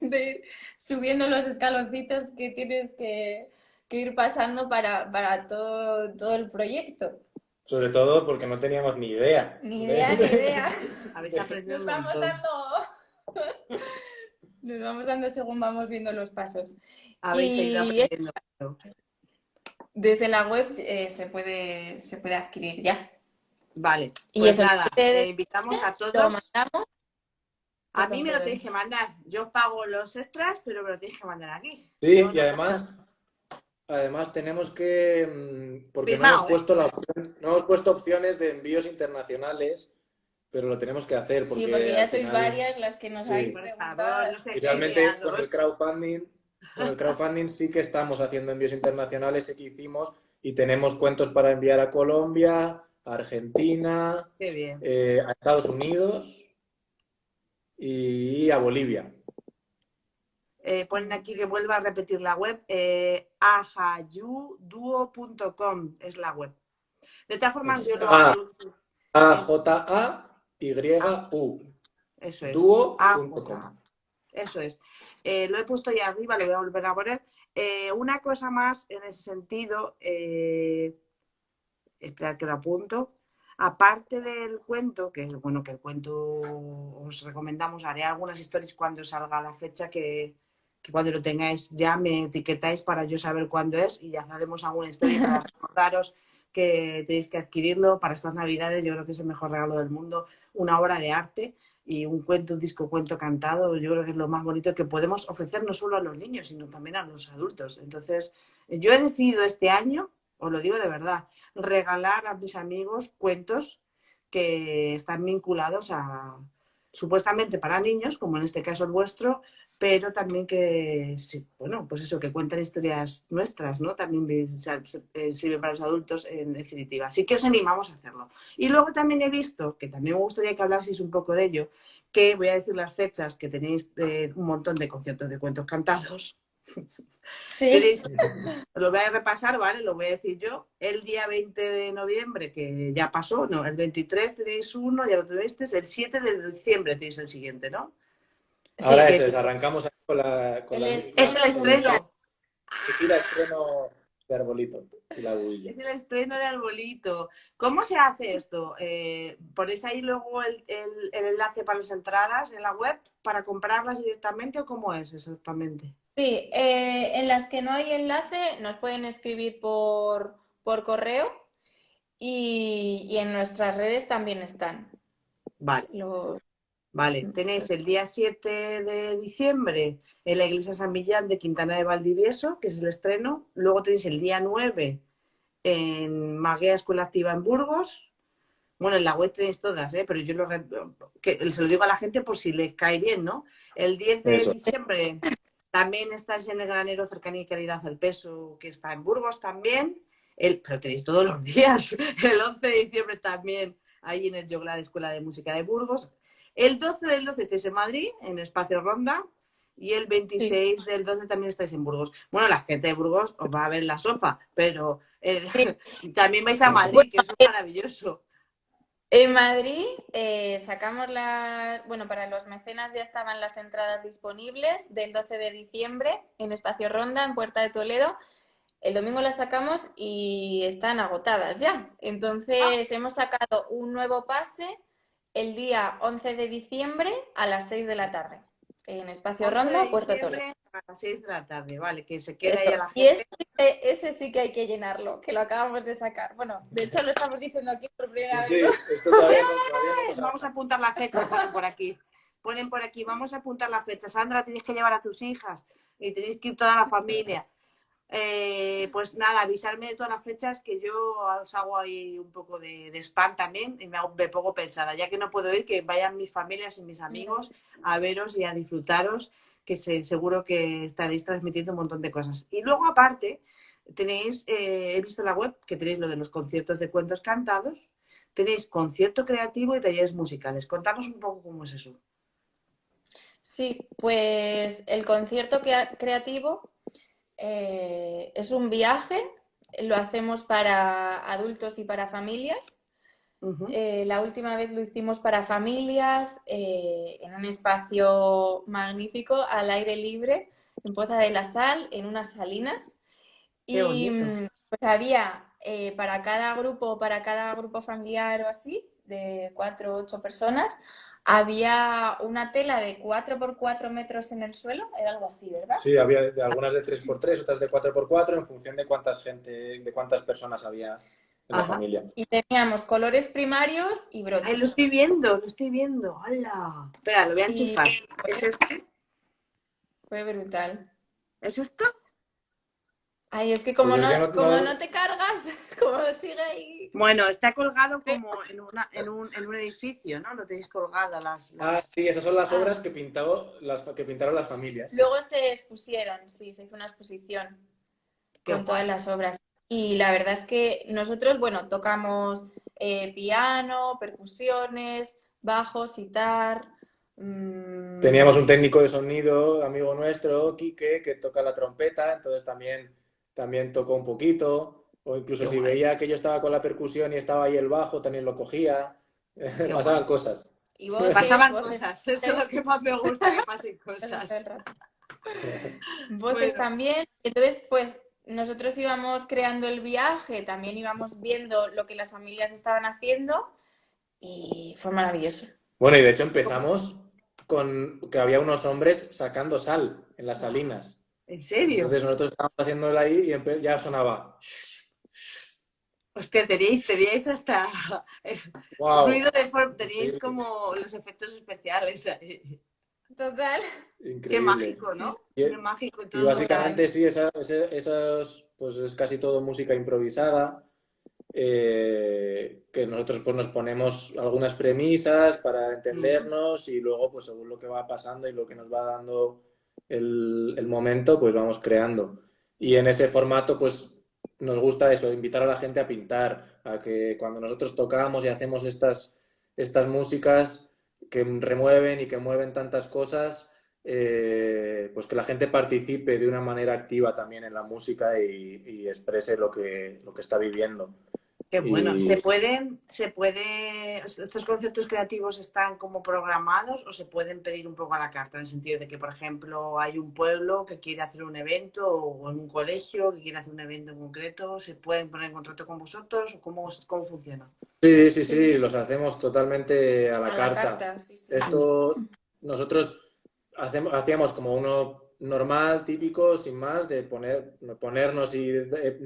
De subiendo los escaloncitos que tienes que ir pasando para todo el proyecto. Sobre todo porque no teníamos ni idea. Ni idea, ni idea. Habéis aprendido Nos un vamos montón. dando, nos vamos dando según vamos viendo los pasos. Habéis seguido Y aprendiendo. desde la web se puede adquirir ya. Vale, Y pues eso, nada, invitamos a lo todos. mandamos. A mí me lo Perdón. tenéis que mandar. Yo pago los extras, pero me lo tenéis que mandar aquí. Sí, Yo y no además tenemos que, porque no hemos firmado, ¿eh? puesto la opción, no hemos puesto opciones de envíos internacionales, pero lo tenemos que hacer Sí, porque porque ya al sois final, varias las que nos habéis sí, Por preguntado. favor, no sé y qué realmente enviados. con el crowdfunding sí que estamos haciendo envíos internacionales, sí que hicimos, y tenemos cuentos para enviar a Colombia, a Argentina, Qué bien. a Estados Unidos y a Bolivia. Ponen aquí que vuelva a repetir la web. Ajayuduo.com es la web. De todas formas, yo lo hago. A-J-A-Y-U. Eso es. Duo.com. Eso es. Lo he puesto ya arriba, lo voy a volver a poner. Una cosa más en ese sentido, espera que lo apunto. Aparte del cuento, que bueno, que el cuento os recomendamos, haré algunas historias cuando salga la fecha que cuando lo tengáis ya me etiquetáis para yo saber cuándo es y ya haremos alguna historia para recordaros que tenéis que adquirirlo para estas navidades. Yo creo que es el mejor regalo del mundo, una obra de arte y un cuento, un disco cuento cantado. Yo creo que es lo más bonito que podemos ofrecer no solo a los niños, sino también a los adultos. Entonces, yo he decidido este año, os lo digo de verdad, regalar a mis amigos cuentos que están vinculados a, supuestamente para niños, como en este caso el vuestro, pero también que, bueno, pues eso, que cuentan historias nuestras, ¿no? También sirven para los adultos en definitiva. Así que os animamos a hacerlo. Y luego también he visto, que también me gustaría que hablaseis un poco de ello, que voy a decir las fechas, que tenéis un montón de conciertos de cuentos cantados, Sí. Tenéis, lo voy a repasar, ¿vale? Lo voy a decir yo. El día 20 de noviembre, que ya pasó, no, el 23 tenéis uno, ya lo tuvisteis, el 7 de diciembre tenéis el siguiente, ¿no? Ahora Sí, eso es, arrancamos con el Es el estreno Bulla. estreno. mi fila estreno de arbolito y la Es bulla. el estreno de Arbolito. ¿Cómo se hace esto? ¿Ponéis ahí luego el enlace para las entradas en la web para comprarlas directamente o cómo es exactamente? Sí, en las que no hay enlace nos pueden escribir por correo y en nuestras redes también están. Vale. Lo- Vale, tenéis el día 7 de diciembre en la iglesia San Millán de Quintana de Valdivieso, que es el estreno. Luego tenéis el día 9 en Maguea Escuela Activa en Burgos. Bueno, en la web tenéis todas, ¿eh? Pero yo se lo digo a la gente por si les cae bien, ¿no? El 10 de Eso. diciembre también estáis en el granero Cercanía y Calidad al Peso, que está en Burgos también. Pero tenéis todos los días. El 11 de diciembre también ahí en el Joglar Escuela de Música de Burgos. El 12 del 12 estáis en Madrid, en Espacio Ronda. Y el sí. 26 del 12 también estáis en Burgos. Bueno, la gente de Burgos os va a ver la sopa, pero también vais a Madrid, que eso es maravilloso. En Madrid sacamos bueno, para los mecenas ya estaban las entradas disponibles del 12 de diciembre en Espacio Ronda, en Puerta de Toledo. El domingo las sacamos y están agotadas ya. Entonces hemos sacado un nuevo pase el día 11 de diciembre a las 6 de la tarde en Espacio 11 Ronda, de Puerta de Toledo. diciembre a las 6 de la tarde, vale, que se quede ahí a Eso. la Y gente. ese sí que hay que llenarlo, que lo acabamos de sacar. Bueno, de hecho lo estamos diciendo aquí por primera Sí, vez, ¿no? esto todavía no pasa Vamos a apuntar la fecha, ponen por aquí. Ponen por aquí, vamos a apuntar la fecha. Sandra, tienes que llevar a tus hijas y tenéis que ir toda la familia. Pues nada, avisarme de todas las fechas que yo os hago ahí un poco de spam también y me pongo pensada, ya que no puedo ir, que vayan mis familias y mis amigos a veros y a disfrutaros, que seguro que estaréis transmitiendo un montón de cosas. Y luego aparte, tenéis, he visto en la web que tenéis lo de los conciertos de cuentos cantados, tenéis concierto creativo y talleres musicales. Contanos un poco cómo es eso. Sí, pues el concierto creativo es un viaje, lo hacemos para adultos y para familias. La última vez lo hicimos para familias en un espacio magnífico al aire libre en Poza de la Sal, en unas salinas. Qué Y bonito. pues había para cada grupo familiar o así, de 4 o 8 personas, había una tela de 4 por 4 metros en el suelo, era algo así, ¿verdad? Sí, había algunas de 3x3, otras de 4x4, en función de de cuántas personas había en la Ajá. familia. Y teníamos colores primarios y Ay, broches. lo estoy viendo, lo estoy viendo. ¡Hala! Espera, lo voy a enchufar. ¿Es este? Fue brutal. ¿Es esto? Ay, es que Pues es que como no te cargas, como sigue ahí. Bueno, está colgado como en un edificio, ¿no? Lo tenéis colgado Ah, sí, esas son las Ah. obras que pintaron las familias. Luego se expusieron, sí, se hizo una exposición Qué con todas guay. las obras. Y la verdad es que nosotros, bueno, tocamos piano, percusiones, bajo, sitar. Teníamos un técnico de sonido, amigo nuestro, Quique, que toca la trompeta, entonces también tocó un poquito. O incluso Qué si guay. veía que yo estaba con la percusión y estaba ahí el bajo, también lo cogía. Qué Pasaban guay. cosas. Y voces, Pasaban voces, cosas. Eso es lo que más me gusta, que pasen todo cosas. el rato. Voces Bueno, también. Entonces, pues nosotros íbamos creando el viaje, también íbamos viendo lo que las familias estaban haciendo y fue maravilloso. Bueno, y de hecho empezamos con que había unos hombres sacando sal en las salinas. ¿en serio? Entonces nosotros estábamos haciéndolo ahí y ya sonaba. Hostia, teníais hasta ¡Wow! ruido de forma, teníais como los efectos especiales ahí. Total. Qué Increíble. mágico, ¿no? Y, Qué mágico. Y y todo básicamente sí, esos, pues es casi todo música improvisada, que nosotros pues nos ponemos algunas premisas para entendernos y luego pues según lo que va pasando y lo que nos va dando el momento, pues vamos creando. Y en ese formato pues nos gusta eso, invitar a la gente a pintar, a que cuando nosotros tocamos y hacemos estas músicas que remueven y que mueven tantas cosas, pues que la gente participe de una manera activa también en la música y exprese lo que está viviendo. Qué bueno. Y ¿Estos conceptos creativos están como programados o se pueden pedir un poco a la carta? En el sentido de que, por ejemplo, hay un pueblo que quiere hacer un evento o en un colegio que quiere hacer un evento en concreto, ¿se pueden poner en contacto con vosotros o cómo funciona? sí, sí, Sí, sí, los hacemos totalmente a la a la carta. carta, sí, sí. Esto nosotros hacíamos como uno normal, típico, sin más, de ponernos y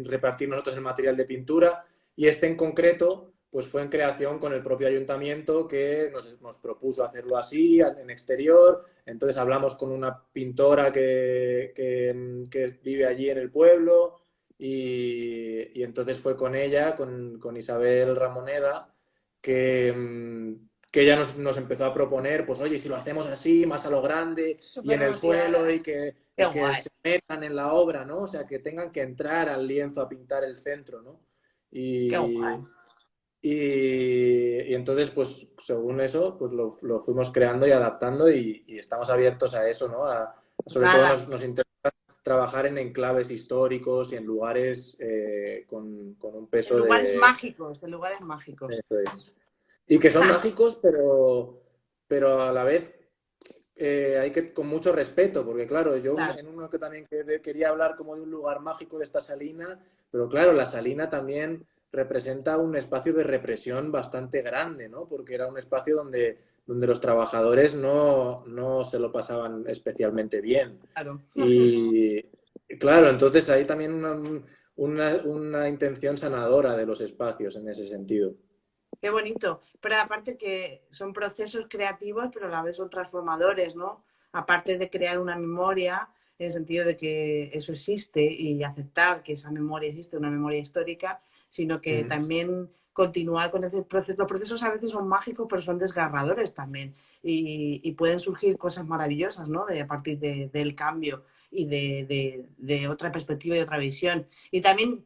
repartir nosotros el material de pintura. Y este en concreto, pues fue en creación con el propio ayuntamiento que nos propuso hacerlo así, en exterior. Entonces hablamos con una pintora que vive allí en el pueblo y entonces fue con ella, con Isabel Ramoneda, que ella nos empezó a proponer, pues oye, si lo hacemos así, más a lo grande y en Súper el suelo motivada. Qué y que guay, se metan en la obra, ¿no? O sea, que tengan que entrar al lienzo a pintar el centro, ¿no? qué Y, guay. y entonces, pues según eso, pues lo fuimos creando y adaptando y estamos abiertos a eso, ¿no? Sobre todo Nada, nos interesa trabajar en enclaves históricos y en lugares con un peso de lugares mágicos. eso es. Y que son Ja, mágicos, pero a la vez hay que con mucho respeto, porque claro, yo claro. en uno que también quería hablar como de un lugar mágico de esta salina, pero claro, la salina también representa un espacio de represión bastante grande, ¿no? Porque era un espacio donde los trabajadores no se lo pasaban especialmente bien. Claro. Y claro, entonces hay también una intención sanadora de los espacios en ese sentido. Qué bonito. Pero aparte que son procesos creativos, pero a la vez son transformadores, ¿no? Aparte de crear una memoria, en el sentido de que eso existe y aceptar que esa memoria existe, una memoria histórica, sino que Mm. también continuar con ese proceso. Los procesos a veces son mágicos, pero son desgarradores también. Y pueden surgir cosas maravillosas, ¿no? A partir del cambio y de otra perspectiva y otra visión. Y también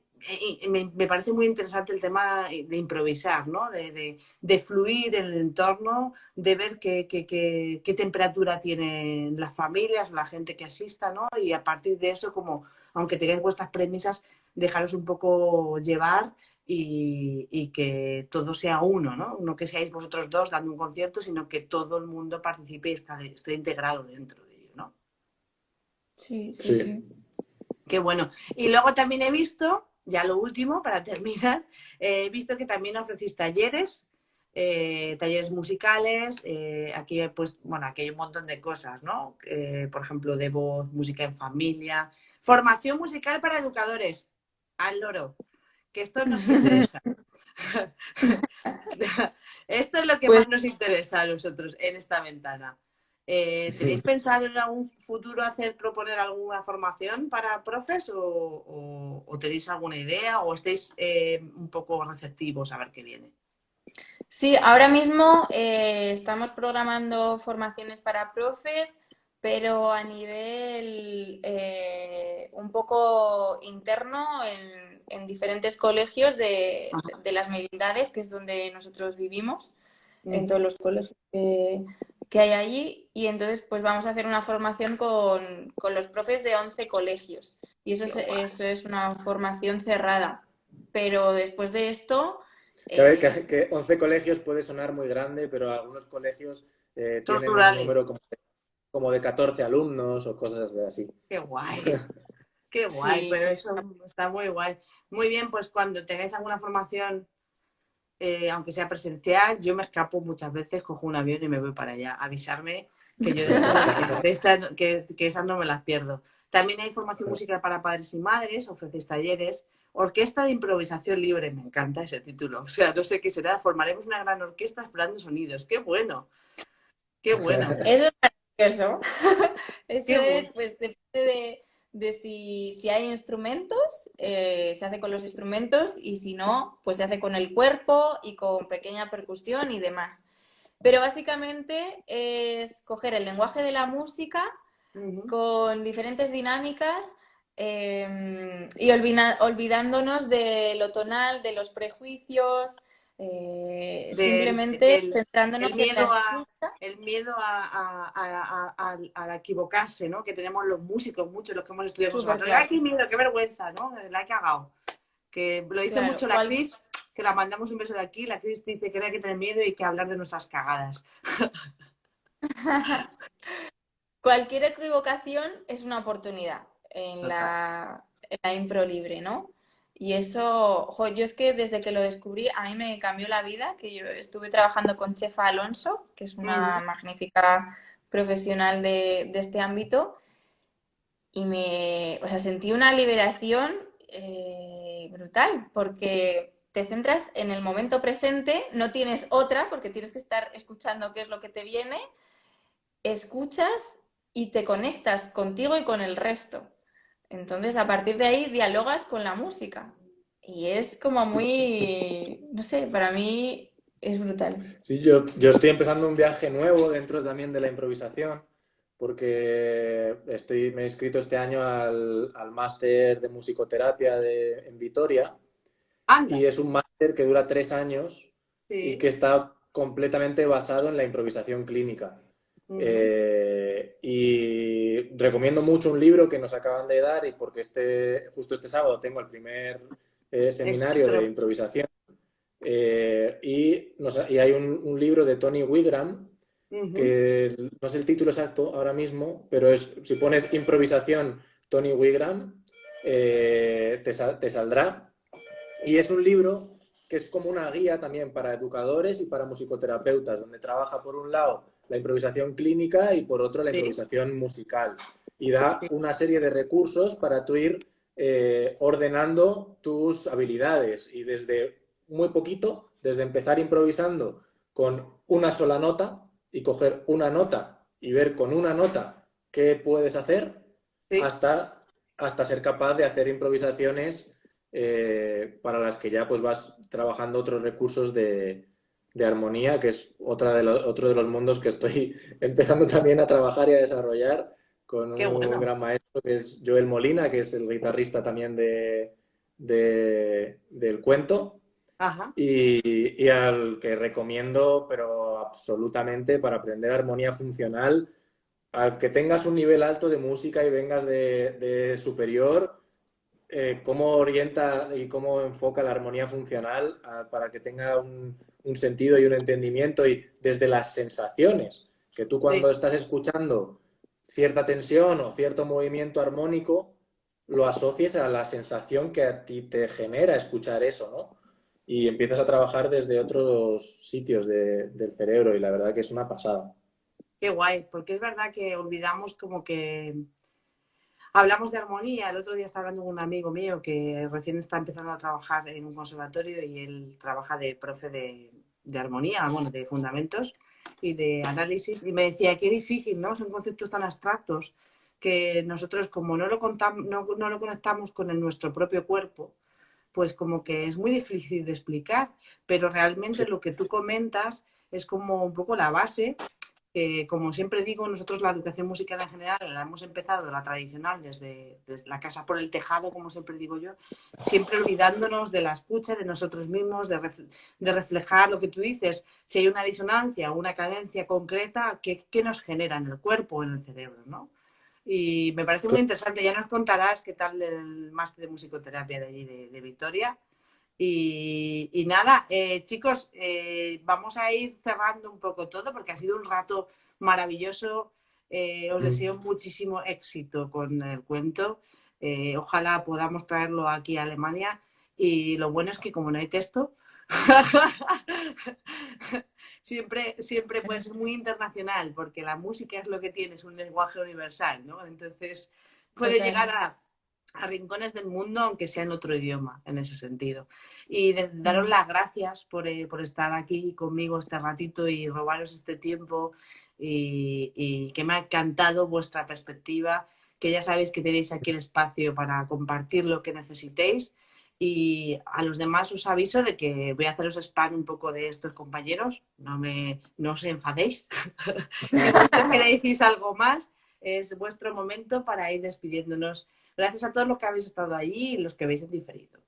me parece muy interesante el tema de improvisar, ¿no? De fluir en el entorno, de ver qué temperatura tienen las familias o la gente que asista, ¿no? Y a partir de eso, como, aunque tengáis vuestras premisas, dejaros un poco llevar y que todo sea uno, ¿no? No que seáis vosotros dos dando un concierto, sino que todo el mundo participe y esté integrado dentro de ello, ¿no? Sí, sí, Sí. sí. Qué bueno. Y luego también he visto, ya lo último, para terminar, he visto que también ofrecéis talleres, talleres musicales. Aquí, pues, bueno, aquí hay un montón de cosas, ¿no? Por ejemplo, de voz, música en familia, formación musical para educadores, al loro, que esto nos interesa. Esto es lo que Pues más nos interesa a nosotros en esta ventana. ¿Tenéis pensado en algún futuro proponer alguna formación para profes o tenéis alguna idea o estáis un poco receptivos a ver qué viene? sí, ahora mismo estamos programando formaciones para profes, pero a nivel un poco interno en diferentes colegios de las merindades, que es donde nosotros vivimos, en Ujú. todos los colegios que hay allí. Y entonces pues vamos a hacer una formación con los profes de 11 colegios. Y Qué guay. eso es una formación cerrada. Pero después de esto... Que, a ver, eh, que 11 colegios puede sonar muy grande, pero algunos colegios Son tienen un rurales. número como de 14 alumnos o cosas de así. Qué guay. Qué guay, Sí, pero sí. eso está muy guay. Muy bien, pues cuando tengáis alguna formación, aunque sea presencial, yo me escapo muchas veces, cojo un avión y me voy para allá. Avisarme que yo que esas no me las pierdo. También hay formación musical para padres y madres, ofrecéis talleres. Orquesta de improvisación libre, me encanta ese título. O sea, no sé qué será. Formaremos una gran orquesta explorando sonidos. ¡Qué bueno! ¡Qué bueno! Eso es maravilloso. Eso ¡Qué bueno! es, pues depende de si hay instrumentos, se hace con los instrumentos y si no, pues se hace con el cuerpo y con pequeña percusión y demás. Pero básicamente es coger el lenguaje de la música Ujú. con diferentes dinámicas y olvidándonos de lo tonal, de los prejuicios, Simplemente centrándonos el en la miedo escucha. el miedo a equivocarse, ¿no? Que tenemos los músicos, muchos los que hemos estudiado Súper conservatorio. ¡Ay, claro, qué miedo, qué vergüenza!, ¿no? La he cagado. Que lo dice claro. mucho la Cris, que la mandamos un beso de aquí. La Cris dice que no hay que tener miedo y hay que hablar de nuestras cagadas. Cualquier equivocación es una oportunidad Total. en la impro libre, ¿no? Y eso, jo, yo es que desde que lo descubrí, a mí me cambió la vida, que yo estuve trabajando con Chefa Alonso, que es una Ujú. magnífica profesional de este ámbito, y o sea, sentí una liberación brutal, porque te centras en el momento presente, no tienes otra, porque tienes que estar escuchando qué es lo que te viene, escuchas y te conectas contigo y con el resto. Entonces, a partir de ahí, dialogas con la música. Y es como muy, no sé, para mí es brutal. Sí, yo estoy empezando un viaje nuevo dentro también de la improvisación, porque me he inscrito este año al máster de musicoterapia en Vitoria, y Anda. es un máster que dura 3 años y Sí. que está completamente basado en la improvisación clínica. Ujú. Y recomiendo mucho un libro que nos acaban de dar, y porque justo este sábado tengo el primer seminario de Encuentro. improvisación, y hay un libro de Tony Wigram, Ujú. que no sé el título exacto ahora mismo, pero si pones improvisación Tony Wigram, te saldrá. Y es un libro que es como una guía también para educadores y para musicoterapeutas, donde trabaja por un lado la improvisación clínica y por otro la Sí, improvisación musical. Y da sí, una serie de recursos para tú ir ordenando tus habilidades, y desde muy poquito, desde empezar improvisando con una sola nota y coger una nota y ver con una nota qué puedes hacer, sí. hasta ser capaz de hacer improvisaciones para las que ya pues vas trabajando otros recursos de armonía, que es otro de los mundos que estoy empezando también a trabajar y a desarrollar con Qué un bueno. gran maestro que es Joel Molina, que es el guitarrista también del cuento, Ajá. y al que recomiendo, pero absolutamente, para aprender armonía funcional, al que tengas un nivel alto de música y vengas de superior, cómo orienta y cómo enfoca la armonía funcional para que tenga un sentido y un entendimiento, y desde las sensaciones, que tú Sí. cuando estás escuchando cierta tensión o cierto movimiento armónico, lo asocies a la sensación que a ti te genera escuchar eso, ¿no? Y empiezas a trabajar desde otros sitios del cerebro, y la verdad que es una pasada. Qué guay, porque es verdad que olvidamos como que hablamos de armonía. El otro día estaba hablando con un amigo mío que recién está empezando a trabajar en un conservatorio y él trabaja de profe de armonía, bueno, de fundamentos y de análisis. Y me decía, qué difícil, ¿no? Son conceptos tan abstractos que nosotros como no lo conectamos con nuestro propio cuerpo, pues como que es muy difícil de explicar, pero realmente Sí. lo que tú comentas es como un poco la base. Como siempre digo, nosotros la educación musical en general la hemos empezado, la tradicional, desde la casa por el tejado, como siempre digo yo, siempre olvidándonos de la escucha, de nosotros mismos, de reflejar lo que tú dices, si hay una disonancia o una cadencia concreta, ¿qué nos genera en el cuerpo o en el cerebro, ¿no? Y me parece muy interesante. Ya nos contarás qué tal el máster de musicoterapia de allí de Victoria. Y nada, chicos, vamos a ir cerrando un poco todo porque ha sido un rato maravilloso. Os deseo muchísimo éxito con el cuento. Ojalá podamos traerlo aquí a Alemania. Y lo bueno es que como no hay texto, siempre puede ser muy internacional porque la música es lo que tiene, es un lenguaje universal, ¿no? Entonces puede llegar Total. a rincones del mundo, aunque sea en otro idioma, en ese sentido. Y daros Mm. las gracias por estar aquí conmigo este ratito y robaros este tiempo y que me ha encantado vuestra perspectiva, que ya sabéis que tenéis aquí el espacio para compartir lo que necesitéis. Y a los demás os aviso de que voy a haceros spam un poco de estos compañeros, no os enfadéis. Si vosotros queréis decir algo más, es vuestro momento para ir despidiéndonos. Gracias a todos los que habéis estado allí y los que veis en diferido.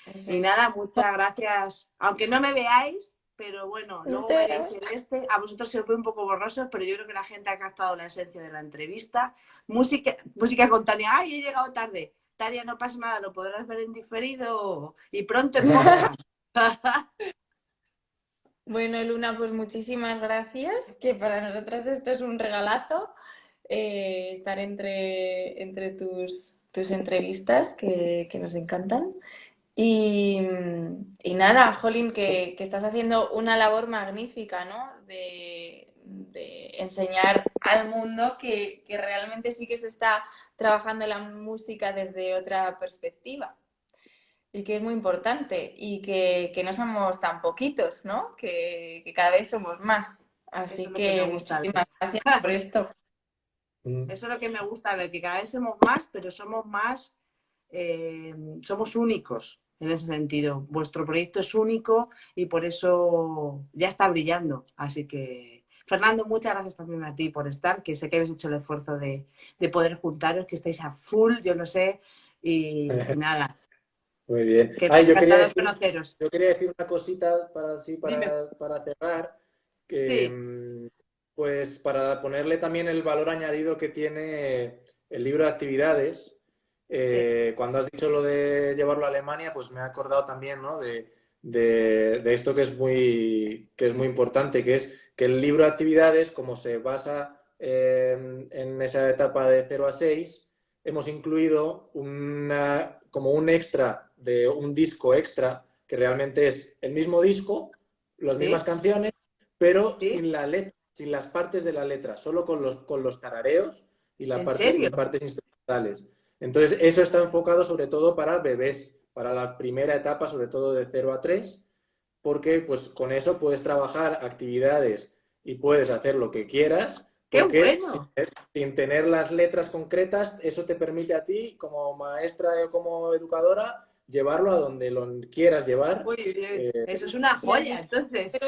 Eso Y es. nada, muchas gracias. Aunque no me veáis, pero bueno, luego veréis el A vosotros se os ve un poco borroso, pero yo creo que la gente ha captado la esencia de la entrevista. Música con Tania. ¡Ay, he llegado tarde! Tania, no pasa nada, lo podrás ver en diferido y pronto en podcast. Bueno, Luna, pues muchísimas gracias, que para nosotras esto es un regalazo, estar entre tus entrevistas que nos encantan. Y, y nada, Jolín, que estás haciendo una labor magnífica, ¿no? De enseñar al mundo que realmente sí que se está trabajando la música desde otra perspectiva y que es muy importante y que no somos tan poquitos, ¿no? Que cada vez somos más. Eso Así es lo que me que gusta. muchísimas gracias por esto. Eso es lo que me gusta ver, que cada vez somos más, pero somos más, somos únicos en ese sentido. Vuestro proyecto es único y por eso ya está brillando. Así que, Fernando, muchas gracias también a ti por estar, que sé que habéis hecho el esfuerzo de poder juntaros, que estáis a full, yo no sé, y nada, Muy bien. que me ha Ay, encantado conoceros. yo quería decir una cosita Dime. para cerrar, que Sí, pues para ponerle también el valor añadido que tiene el libro de actividades. sí, Cuando has dicho lo de llevarlo a Alemania, pues me he acordado también, ¿no? de esto que es muy importante, que es que el libro de actividades, como se basa en esa etapa de 0 a 6, hemos incluido como un extra de un disco extra, que realmente es el mismo disco, las mismas sí, canciones, pero sí. sin la letra, sin las partes de la letra, solo con los tarareos y ¿En las serio? partes instrumentales. Entonces, eso está enfocado sobre todo para bebés, para la primera etapa, sobre todo de 0 a 3, porque pues con eso puedes trabajar actividades y puedes hacer lo que quieras, ¡Qué porque bueno! sin tener las letras concretas, eso te permite a ti, como maestra o como educadora, llevarlo a donde lo quieras llevar. Uy, uy, uy, Eh, eso es una Y el joya, libro entonces.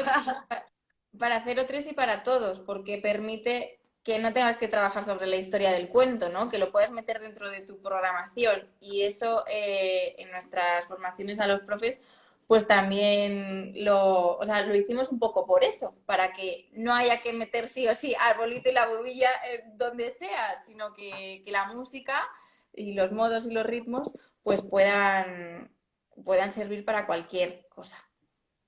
para 0-3 y para todos, porque permite que no tengas que trabajar sobre la historia del cuento, ¿no? Que lo puedes meter dentro de tu programación. Y eso en nuestras formaciones a los profes, pues también o sea, lo hicimos un poco por eso, para que no haya que meter sí o sí arbolito y la bobilla donde sea, sino que la música y los modos y los ritmos pues puedan servir para cualquier cosa.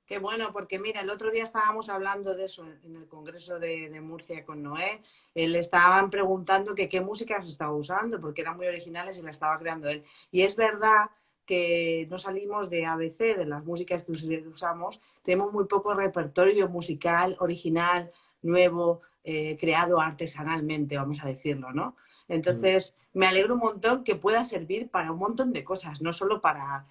Qué bueno, porque mira, el otro día estábamos hablando de eso en el Congreso de Murcia con Noé. Le estaban preguntando que qué música se estaba usando, porque eran muy originales y la estaba creando él. Y es verdad que no salimos de ABC, de las músicas que usamos. Tenemos muy poco repertorio musical, original, nuevo, creado artesanalmente, vamos a decirlo, ¿no? Entonces, me alegro un montón que pueda servir para un montón de cosas, no solo para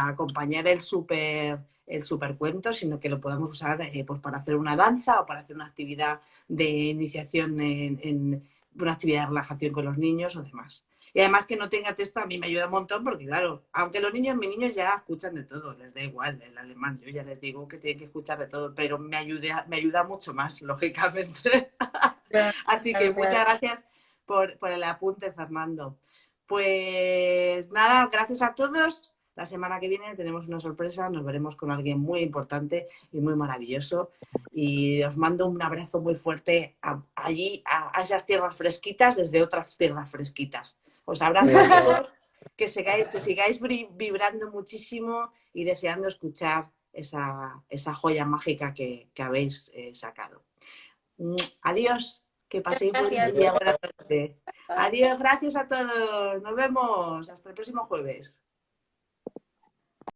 acompañar el supercuento, sino que lo podamos usar pues para hacer una danza o para hacer una actividad de iniciación en una actividad de relajación con los niños o demás. Y además que no tenga texto a mí me ayuda un montón porque, claro, aunque mis niños ya escuchan de todo, les da igual el alemán, yo ya les digo que tienen que escuchar de todo, pero me ayuda mucho más, lógicamente. Claro, Así que claro, muchas claro. gracias por el apunte, Fernando. Pues nada, gracias a todos. La semana que viene tenemos una sorpresa, nos veremos con alguien muy importante y muy maravilloso. Y os mando un abrazo muy fuerte allí, a esas tierras fresquitas, desde otras tierras fresquitas. Os abrazo a eso. todos, que sigáis vibrando muchísimo y deseando escuchar esa joya mágica que habéis sacado. Adiós, que paséis buen Gracias. día, buena noche. Adiós, gracias a todos. Nos vemos. Hasta el próximo jueves.